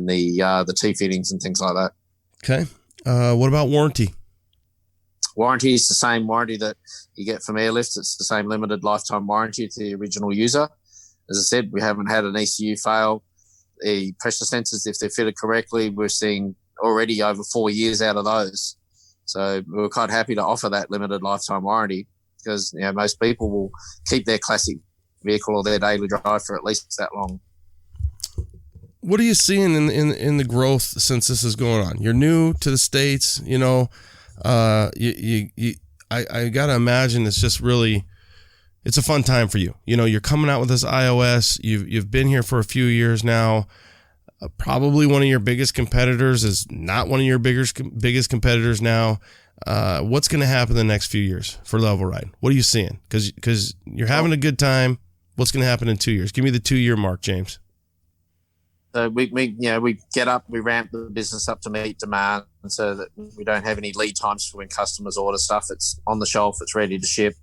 the T fittings and things like that. Okay. What about warranty? Warranty is the same warranty that you get from airlifts. It's the same limited lifetime warranty to the original user. As I said, we haven't had an ECU fail. The pressure sensors, if they're fitted correctly, we're seeing already over 4 years out of those. So we're quite happy to offer that limited lifetime warranty because most people will keep their classic vehicle or their daily drive for at least that long. What are you seeing in the growth since this is going on? You're new to the States, I got to imagine it's just really, it's a fun time for you. You're coming out with this iOS. You've been here for a few years now. Probably one of your biggest competitors is not one of your biggest competitors now. What's going to happen the next few years for Level Ride? What are you seeing? Because you're having a good time. What's going to happen in 2 years? Give me the 2-year mark, James. So we get up, we ramp the business up to meet demand, so that we don't have any lead times for when customers order stuff. It's on the shelf, it's ready to ship.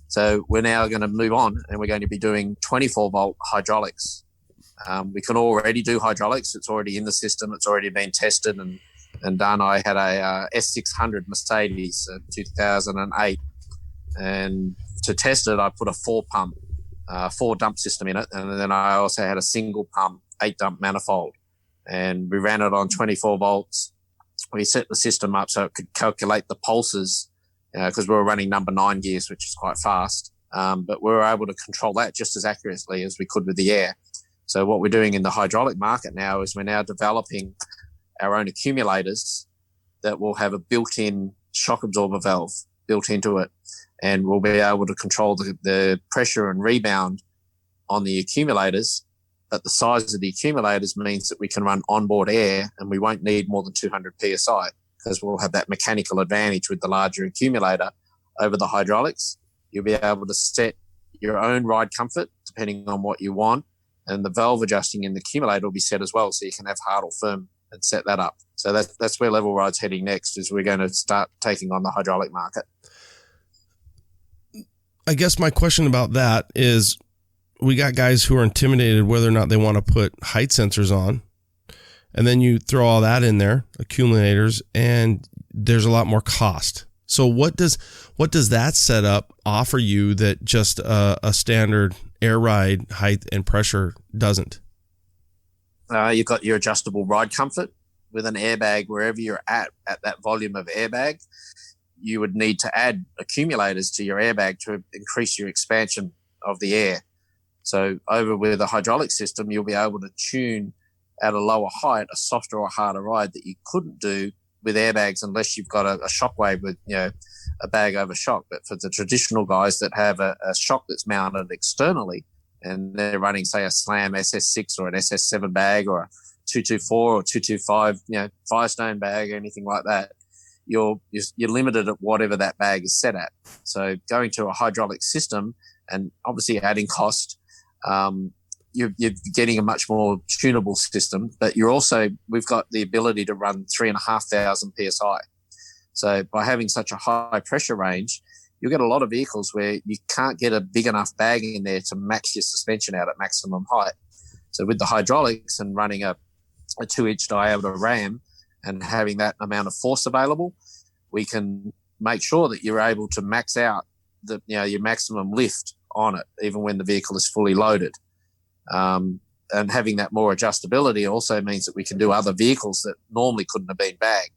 So we're now going to move on, and we're going to be doing 24-volt hydraulics. We can already do hydraulics. It's already in the system. It's already been tested and done. I had a S600 Mercedes 2008, and to test it, I put a 4-dump system in it, and then I also had a single pump 8-dump manifold, and we ran it on 24 volts. We set the system up so it could calculate the pulses because we were running number 9 gears, which is quite fast, but we were able to control that just as accurately as we could with the air. So what we're doing in the hydraulic market now is we're now developing our own accumulators that will have a built-in shock absorber valve built into it, and we'll be able to control the pressure and rebound on the accumulators. But the size of the accumulators means that we can run onboard air and we won't need more than 200 PSI because we'll have that mechanical advantage with the larger accumulator over the hydraulics. You'll be able to set your own ride comfort depending on what you want, and the valve adjusting in the accumulator will be set as well, so you can have hard or firm and set that up. So that's where Level Ride's heading next, is we're going to start taking on the hydraulic market. I guess my question about that is, we got guys who are intimidated whether or not they want to put height sensors on, and then you throw all that in there, accumulators, and there's a lot more cost. So what does that setup offer you that just a standard air ride height and pressure doesn't? You've got your adjustable ride comfort with an airbag. Wherever you're at that volume of airbag, you would need to add accumulators to your airbag to increase your expansion of the air. So over with a hydraulic system, you'll be able to tune at a lower height a softer or harder ride that you couldn't do with airbags unless you've got a shockwave with a bag over shock. But for the traditional guys that have a shock that's mounted externally and they're running, say, a Slam SS6 or an SS7 bag or a 224 or 225 Firestone bag or anything like that, you're limited at whatever that bag is set at. So going to a hydraulic system and obviously adding cost, you're getting a much more tunable system, but we've got the ability to run 3,500 PSI. So by having such a high pressure range, you'll get a lot of vehicles where you can't get a big enough bag in there to max your suspension out at maximum height. So with the hydraulics and running a 2-inch diameter ram and having that amount of force available, we can make sure that you're able to max out your maximum lift on it, even when the vehicle is fully loaded. And having that more adjustability also means that we can do other vehicles that normally couldn't have been bagged.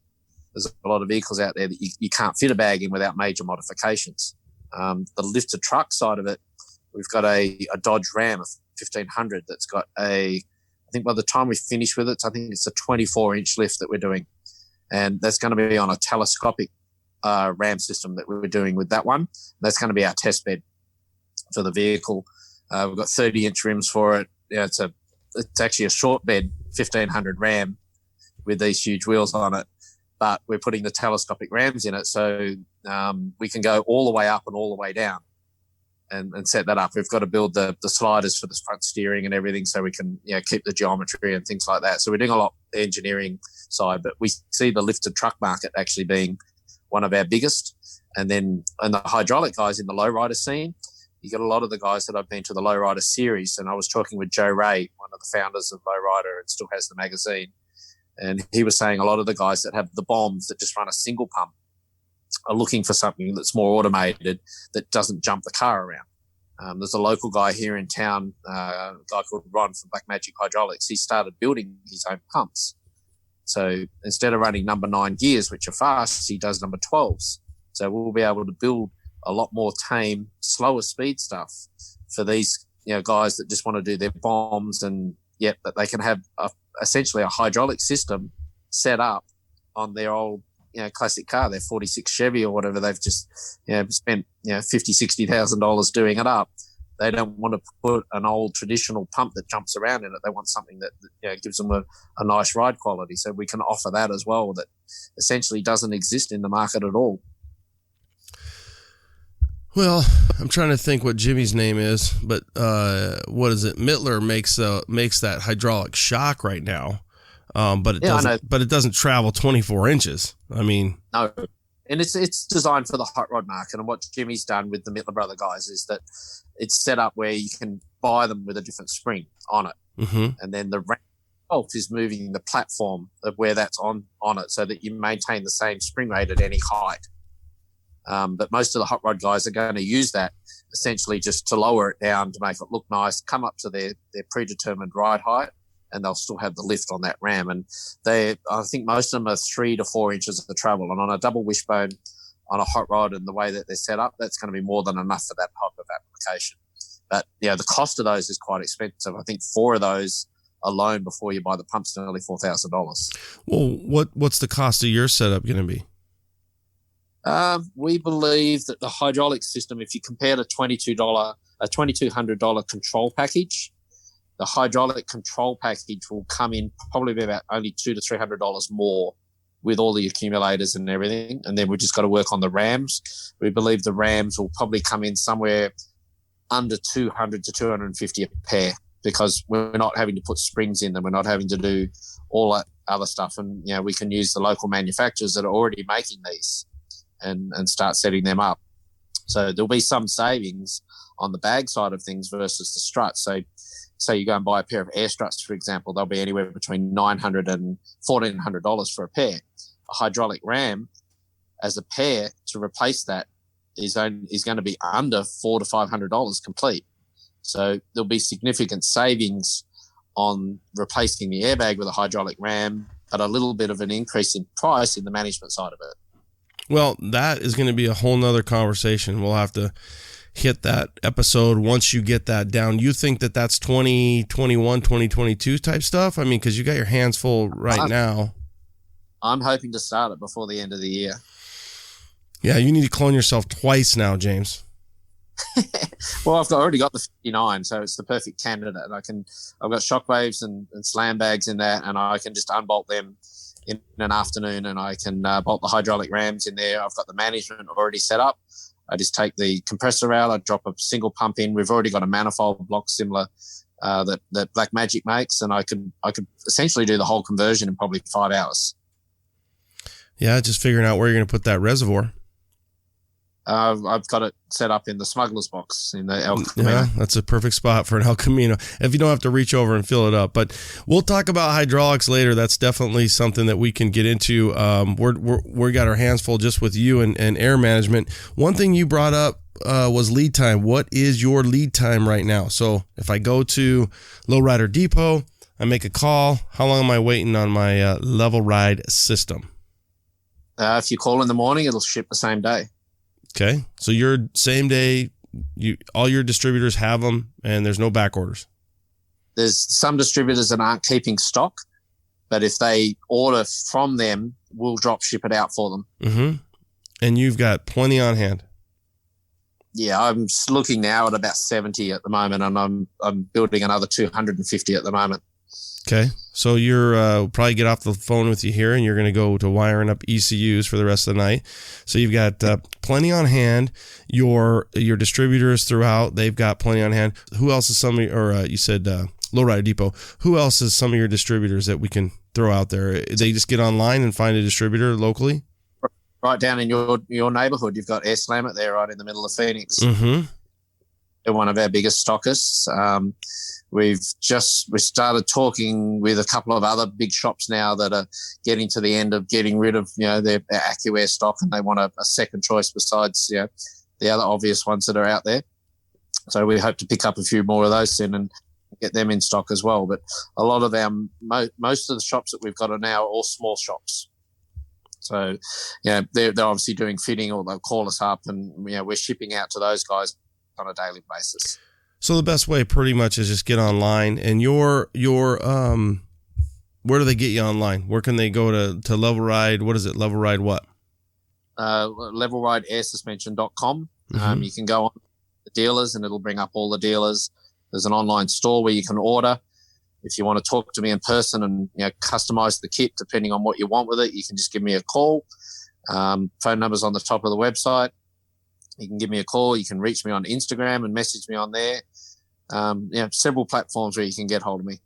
There's a lot of vehicles out there that you can't fit a bag in without major modifications. The lifted truck side of it, we've got a Dodge Ram 1500 that's got I think by the time we finish with it, I think it's a 24-inch lift that we're doing. And that's going to be on a telescopic ram system that we're doing with that one. That's going to be our test bed for the vehicle. We've got 30-inch rims for it. It's actually a short bed 1500 Ram with these huge wheels on it, but we're putting the telescopic rams in it, so we can go all the way up and all the way down and set that up. We've got to build the sliders for the front steering and everything, so we can keep the geometry and things like that. So we're doing a lot of the engineering side, but we see the lifted truck market actually being one of our biggest. And then and the hydraulic guys in the lowrider scene, you got a lot of the guys that I've been to the Lowrider series, and I was talking with Joe Ray, one of the founders of Lowrider and still has the magazine, And he was saying a lot of the guys that have the bombs that just run a single pump are looking for something that's more automated, that doesn't jump the car around. There's a local guy here in town, a guy called Ron from Black Magic Hydraulics. He started building his own pumps. So instead of running number 9 gears, which are fast, he does number 12s. So we'll be able to build a lot more tame, slower speed stuff for these, guys that just want to do their bombs, and yet that they can have essentially a hydraulic system set up on their old, classic car, their 46 Chevy or whatever. They've just, spent, $50,000-$60,000 doing it up. They don't want to put an old traditional pump that jumps around in it. They want something that gives them a nice ride quality. So we can offer that as well, that essentially doesn't exist in the market at all. Well, I'm trying to think what Jimmy's name is, but what is it? Mittler makes that hydraulic shock right now, but it doesn't travel 24 inches. I mean, no. And it's designed for the hot rod market. And what Jimmy's done with the Mittler Brother guys is that it's set up where you can buy them with a different spring on it. Mm-hmm. And then the ramp itself is moving the platform of where that's on it, so that you maintain the same spring rate at any height. But most of the hot rod guys are going to use that essentially just to lower it down, to make it look nice, come up to their predetermined ride height, and they'll still have the lift on that ram. And I think most of them are 3 to 4 inches of the travel. And on a double wishbone, on a hot rod, and the way that they're set up, that's going to be more than enough for that type of application. But, the cost of those is quite expensive. I think 4 of those alone before you buy the pumps nearly $4,000. Well, what's the cost of your setup going to be? We believe that the hydraulic system, if you compare a $2,200 control package, the hydraulic control package will come in probably about only $200 to $300 more, with all the accumulators and everything. And then we've just got to work on the rams. We believe the rams will probably come in somewhere under $200 to $250 a pair, because we're not having to put springs in them. We're not having to do all that other stuff. And, we can use the local manufacturers that are already making these and start setting them up. So there'll be some savings on the bag side of things versus the struts. So say you go and buy a pair of air struts, for example, they'll be anywhere between $900 and $1,400 for a pair. A hydraulic ram as a pair to replace that is going to be under $400 to $500 complete. So there'll be significant savings on replacing the airbag with a hydraulic ram, but a little bit of an increase in price in the management side of it. Well, that is going to be a whole nother conversation. We'll have to hit that episode once you get that down. You think that that's 2021, 2022 type stuff? I mean, because you got your hands full now. I'm hoping to start it before the end of the year. Yeah, you need to clone yourself twice now, James. Well, I've already got the 59, so it's the perfect candidate. I've got shockwaves and slam bags in that, and I can just unbolt them in an afternoon, and I can bolt the hydraulic rams in there. I've got the management already set up. I just take the compressor out, I drop a single pump in. We've already got a manifold block similar that Black Magic makes, and I could essentially do the whole conversion in probably 5 hours. Yeah, just figuring out where you're going to put that reservoir. I've got it set up in the smuggler's box in the El Camino. Yeah, that's a perfect spot for an El Camino if you don't have to reach over and fill it up. But we'll talk about hydraulics later. That's definitely something that we can get into. We got our hands full just with you and air management. One thing you brought up was lead time. What is your lead time right now? So if I go to Lowrider Depot, I make a call, how long am I waiting on my level ride system? If you call in the morning, it'll ship the same day. Okay, so your same day, all your distributors have them, and there's no back orders. There's some distributors that aren't keeping stock, but if they order from them, we'll drop ship it out for them. Mm-hmm. And you've got plenty on hand. Yeah, I'm looking now at about 70 at the moment, and I'm building another 250 at the moment. Okay, so you're probably get off the phone with you here, and you're going to go to wiring up ECUs for the rest of the night. So you've got plenty on hand. Your distributors throughout, they've got plenty on hand. Who else is some of your, you said Lowrider Depot. Who else is some of your distributors that we can throw out there? They just get online and find a distributor locally? Right down in your neighborhood, you've got Air Slammet there right in the middle of Phoenix. Mm-hmm. they're one of our biggest stockists. We started talking with a couple of other big shops now that are getting to the end of getting rid of, their AccuAir stock, and they want a second choice besides, the other obvious ones that are out there. So we hope to pick up a few more of those soon and get them in stock as well. But a lot of our, most of the shops that we've got are now all small shops. So, they're obviously doing fitting, or they'll call us up, and, we're shipping out to those guys on a daily basis. So the best way pretty much is just get online, and your where do they get you online? Where can they go to Level Ride? What is it? Level Ride what? LevelRideAirSuspension.com. You can go on the dealers, and it'll bring up all the dealers. There's an online store where you can order. If you want to talk to me in person and customize the kit depending on what you want with it, you can just give me a call. Phone number's on the top of the website. You can give me a call. You can reach me on Instagram and message me on there. Several platforms where you can get hold of me.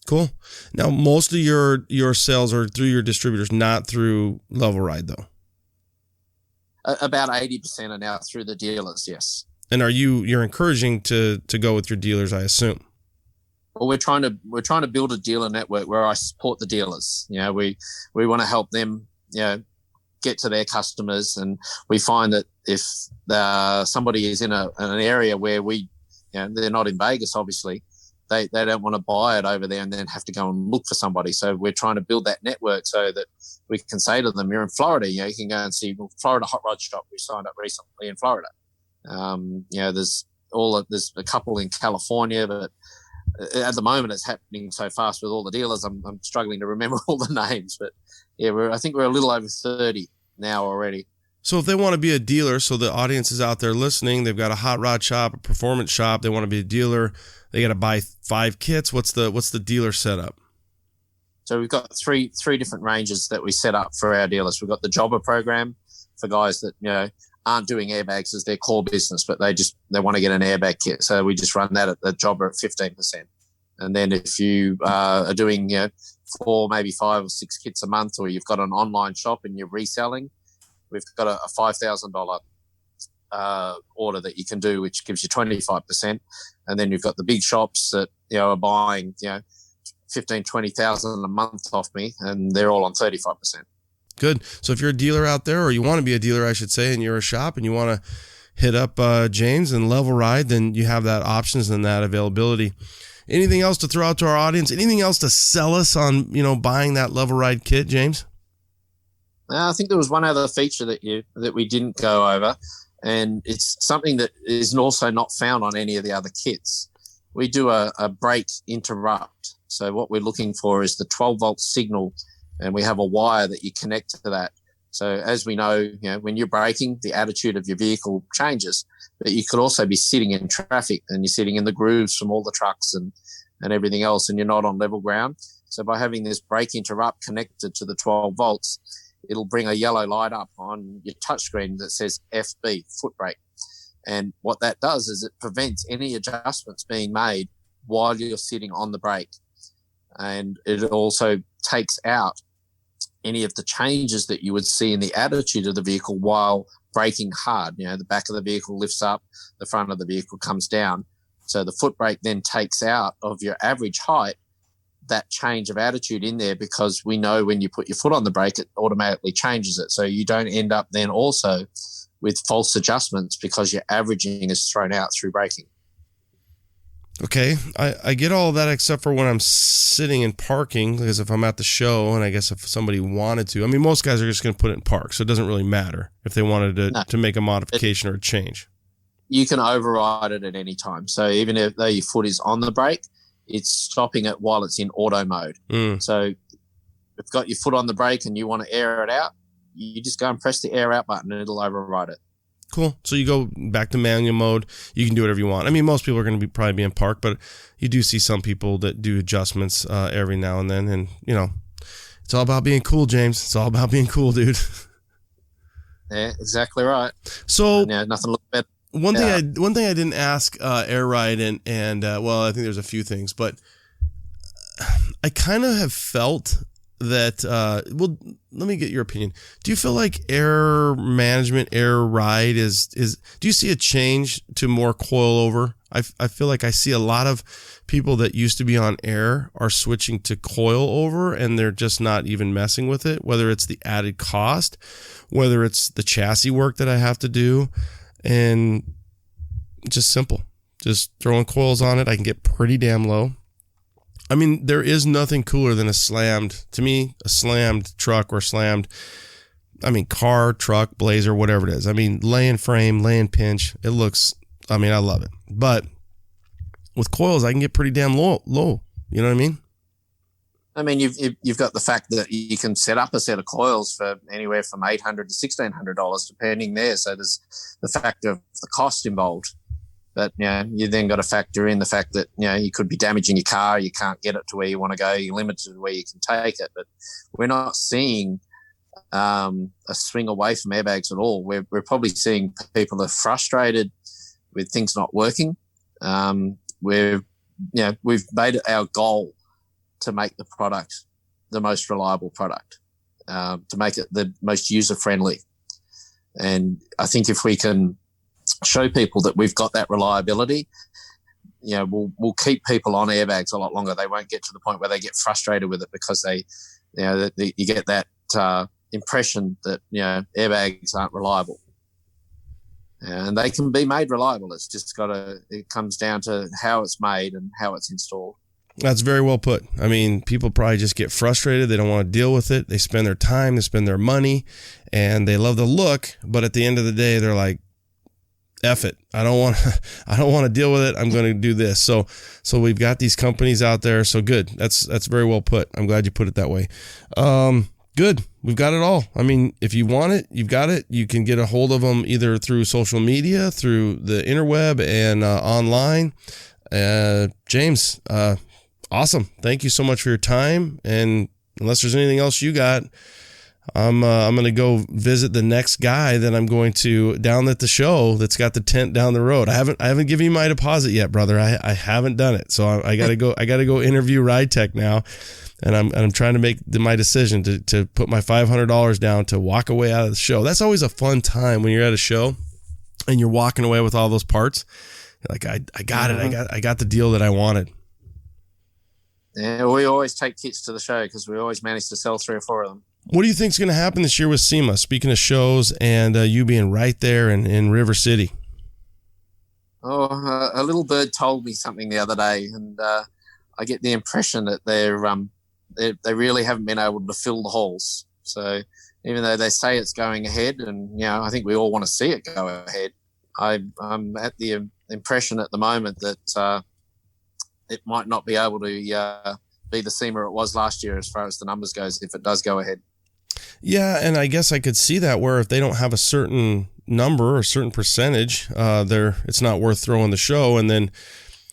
Cool. Now, most of your sales are through your distributors, not through Level Ride, though. About 80% are now through the dealers, yes. And you're encouraging to go with your dealers, I assume? Well, we're trying to build a dealer network where I support the dealers. We want to help them, get to their customers, and we find that if somebody is in an area where they're not in Vegas, obviously, they don't want to buy it over there and then have to go and look for somebody. So we're trying to build that network so that we can say to them, you're in Florida, you can go and see Florida Hot Rod Shop. We signed up recently in Florida. There's a couple in California, but at the moment it's happening so fast with all the dealers. I'm struggling to remember all the names, but I think we're a little over 30 now already. So if they want to be a dealer, so the audience is out there listening, they've got a hot rod shop, a performance shop, they want to be a dealer, they got to buy 5 kits. What's the dealer setup? So we've got three different ranges that we set up for our dealers. We've got the jobber program for guys that aren't doing airbags as their core business, but they want to get an airbag kit. So we just run that at the jobber at 15%. And then if you are doing 4, maybe 5 or 6 kits a month, or you've got an online shop and you're reselling, we've got a $5,000 order that you can do, which gives you 25%. And then you've got the big shops that are buying 15, 20,000 a month off me, and they're all on 35%. Good. So if you're a dealer out there, or you want to be a dealer, I should say, and you're a shop and you want to hit up James and Level Ride, then you have that options and that availability. Anything else to throw out to our audience? Anything else to sell us on, buying that Level Ride kit, James? I think there was one other feature that we didn't go over, and it's something that is also not found on any of the other kits. We do a brake interrupt. So what we're looking for is the 12-volt signal, and we have a wire that you connect to that. So as we know, when you're braking, the attitude of your vehicle changes, but you could also be sitting in traffic and you're sitting in the grooves from all the trucks and everything else, and you're not on level ground. So by having this brake interrupt connected to the 12 volts, it'll bring a yellow light up on your touchscreen that says FB, foot brake. And what that does is it prevents any adjustments being made while you're sitting on the brake. And it also takes out any of the changes that you would see in the attitude of the vehicle while braking hard. The back of the vehicle lifts up, the front of the vehicle comes down. So the foot brake then takes out of your average height that change of attitude in there, because we know when you put your foot on the brake, it automatically changes it. So you don't end up then also with false adjustments because your averaging is thrown out through braking. Okay, I get all of that except for when I'm sitting in parking, because if I'm at the show, and I guess if somebody wanted to, most guys are just going to put it in park, so it doesn't really matter if they wanted to make a modification or a change. You can override it at any time. So even though your foot is on the brake, it's stopping it while it's in auto mode. So if you've got your foot on the brake and you want to air it out, you just go and press the air out button and it'll override it. Cool. So you go back to manual mode. You can do whatever you want. Most people are going to probably be in park, but you do see some people that do adjustments every now and then. And, it's all about being cool, James. It's all about being cool, dude. Yeah, exactly right. So nothing looks better. One thing I didn't ask Air Ride, and I think there's a few things, but I kind of have felt that, well, let me get your opinion. Do you feel like air management, air ride do you see a change to more coil over? I feel like I see a lot of people that used to be on air are switching to coil over, and they're just not even messing with it, whether it's the added cost, whether it's the chassis work that I have to do, and just simple. Just throwing coils on it, I can get pretty damn low. I mean, there is nothing cooler than a slammed truck or car, truck, Blazer, whatever it is. I mean, laying frame, laying pinch, I love it. But with coils, I can get pretty damn low. You know what I mean? I mean, you've got the fact that you can set up a set of coils for anywhere from $800 to $1,600, depending there. So there's the factor of the cost involved. But, you then got to factor in the fact that, you could be damaging your car. You can't get it to where you want to go. You're limited to where you can take it. But we're not seeing a swing away from airbags at all. We're probably seeing people are frustrated with things not working. We've made it our goal to make the product the most reliable product, to make it the most user-friendly. And I think if we can show people that we've got that reliability, we'll keep people on airbags a lot longer. They won't get to the point where they get frustrated with it because you get that impression that airbags aren't reliable, and they can be made reliable. It's just it comes down to how it's made and how it's installed. That's very well put. I mean, people probably just get frustrated. They don't want to deal with it. They spend their time, they spend their money, and they love the look. But at the end of the day, they're like, F it. I don't want to deal with it. I'm going to do this. So we've got these companies out there. So good. That's very well put. I'm glad you put it that way. Good. We've got it all. I mean, if you want it, you've got it. You can get a hold of them either through social media, through the interweb, and online. James, awesome. Thank you so much for your time. And unless there's anything else you got, I'm going to go visit the next guy that I'm going to down at the show that's got the tent down the road. I haven't given you my deposit yet, brother. I haven't done it. So I got to go interview Ride Tech now. And I'm trying to make my decision to put my $500 down to walk away out of the show. That's always a fun time when you're at a show and you're walking away with all those parts. You're like, I got it. I got the deal that I wanted. Yeah, we always take kits to the show because we always manage to sell 3 or 4 of them. What do you think is going to happen this year with SEMA? Speaking of shows and you being right there in River City. Oh, a little bird told me something the other day, and I get the impression that they really haven't been able to fill the halls. So even though they say it's going ahead, and I think we all want to see it go ahead, I'm at the impression at the moment that it might not be able to be the SEMA it was last year as far as the numbers goes if it does go ahead. Yeah, and I guess I could see that where if they don't have a certain number or a certain percentage, it's not worth throwing the show. And then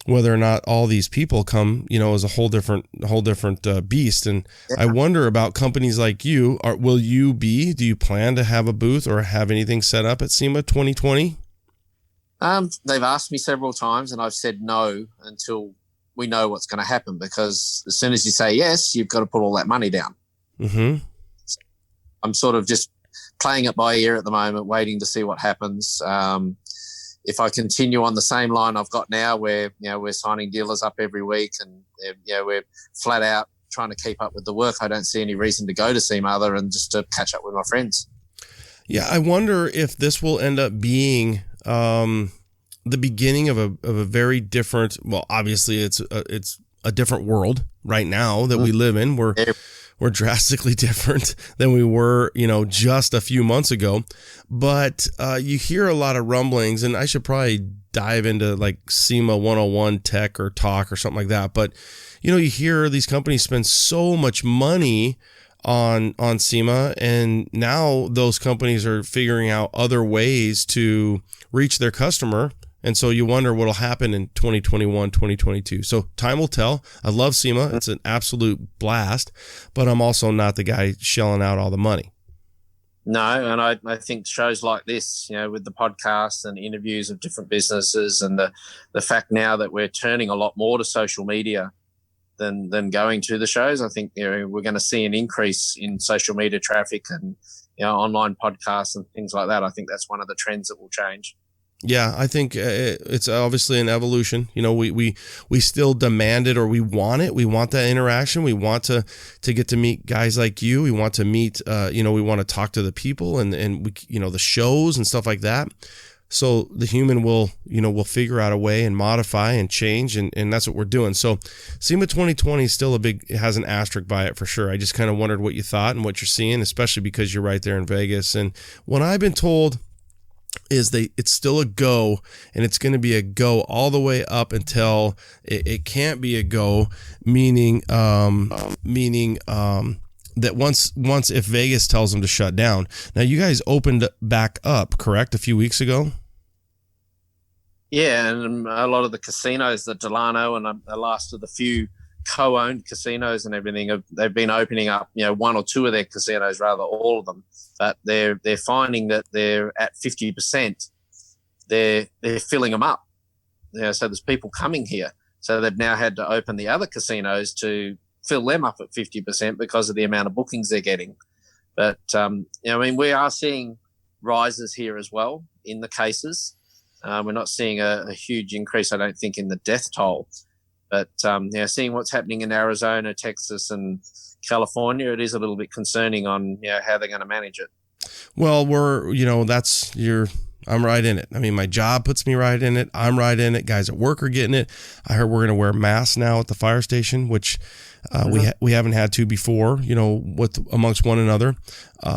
whether or not all these people come, is a whole different beast. And yeah. I wonder about companies like you. Do you plan to have a booth or have anything set up at SEMA 2020? They've asked me several times, and I've said no until we know what's going to happen, because as soon as you say yes, you've got to put all that money down. Mm-hmm. So I'm sort of just playing it by ear at the moment, waiting to see what happens. If I continue on the same line I've got now, where we're signing dealers up every week, and we're flat out trying to keep up with the work, I don't see any reason to go to SEMA other than just to catch up with my friends. Yeah, I wonder if this will end up being the beginning of a very different. Well, obviously it's a different world right now that we live in. We're drastically different than we were, just a few months ago. But you hear a lot of rumblings, and I should probably dive into like SEMA 101 tech or talk or something like that. But you hear these companies spend so much money on SEMA, and now those companies are figuring out other ways to reach their customer. And so you wonder what will happen in 2021, 2022. So time will tell. I love SEMA. It's an absolute blast, but I'm also not the guy shelling out all the money. No, and I think shows like this, with the podcasts and interviews of different businesses, and the fact now that we're turning a lot more to social media than going to the shows. I think we're going to see an increase in social media traffic and online podcasts and things like that. I think that's one of the trends that will change. Yeah, I think it's obviously an evolution. We still demand it, or we want it. We want that interaction. We want to get to meet guys like you. We want to meet, we want to talk to the people and we, the shows and stuff like that. So the human will figure out a way and modify and change, and that's what we're doing. So SEMA 2020 is still has an asterisk by it for sure. I just kind of wondered what you thought and what you're seeing, especially because you're right there in Vegas. And what I've been told is it's still a go, and it's going to be a go all the way up until it can't be a go, meaning that once if Vegas tells them to shut down. Now you guys opened back up, correct, a few weeks ago? Yeah, and a lot of the casinos, the Delano and the last of the few co-owned casinos and everything, they've been opening up, one or two of their casinos, rather all of them. But they're finding that they're at 50%. They're filling them up. So there's people coming here. So they've now had to open the other casinos to fill them up at 50% because of the amount of bookings they're getting. But we are seeing rises here as well in the cases. We're not seeing a huge increase, I don't think, in the death toll. But seeing what's happening in Arizona, Texas, and California, it is a little bit concerning on how they're going to manage it. Well, I'm right in it. I mean, my job puts me right in it. I'm right in it. Guys at work are getting it. I heard we're going to wear masks now at the fire station, which we haven't had to before, amongst one another.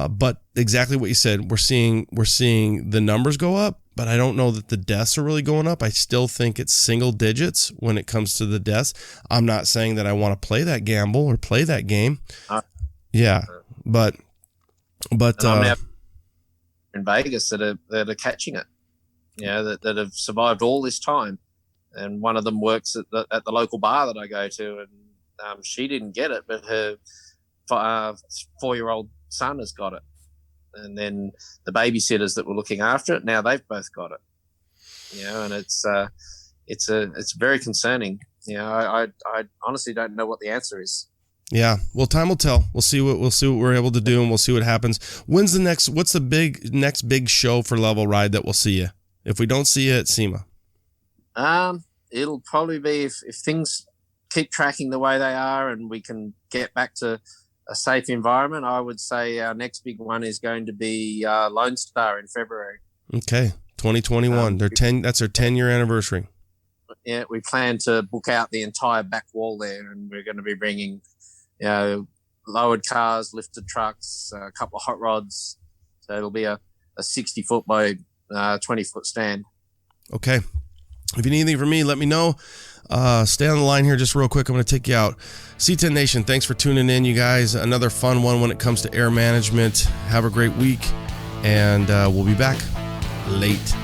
But exactly what you said, we're seeing the numbers go up, but I don't know that the deaths are really going up. I still think it's single digits when it comes to the deaths. I'm not saying that I want to play that gamble or play that game. But in Vegas that are catching it, that have survived all this time. And one of them works at the local bar that I go to, and she didn't get it, but her 4-year-old son has got it. And then the babysitters that were looking after it, now they've both got it. And it's very concerning. I honestly don't know what the answer is. Yeah, well, time will tell. We'll see what we're able to do, and we'll see what happens. What's the next big show for Level Ride that we'll see you? If we don't see you at SEMA, it'll probably be if things keep tracking the way they are, and we can get back to a safe environment. I would say our next big one is going to be Lone Star in February. Okay, 2021. That's their 10-year anniversary. Yeah, we plan to book out the entire back wall there, and we're going to be bringing lowered cars, lifted trucks, a couple of hot rods. So it'll be a 60-foot by 20-foot stand. Okay. If you need anything from me, let me know. Stay on the line here just real quick. I'm going to take you out. C10 Nation, thanks for tuning in, you guys. Another fun one when it comes to air management. Have a great week, and we'll be back late.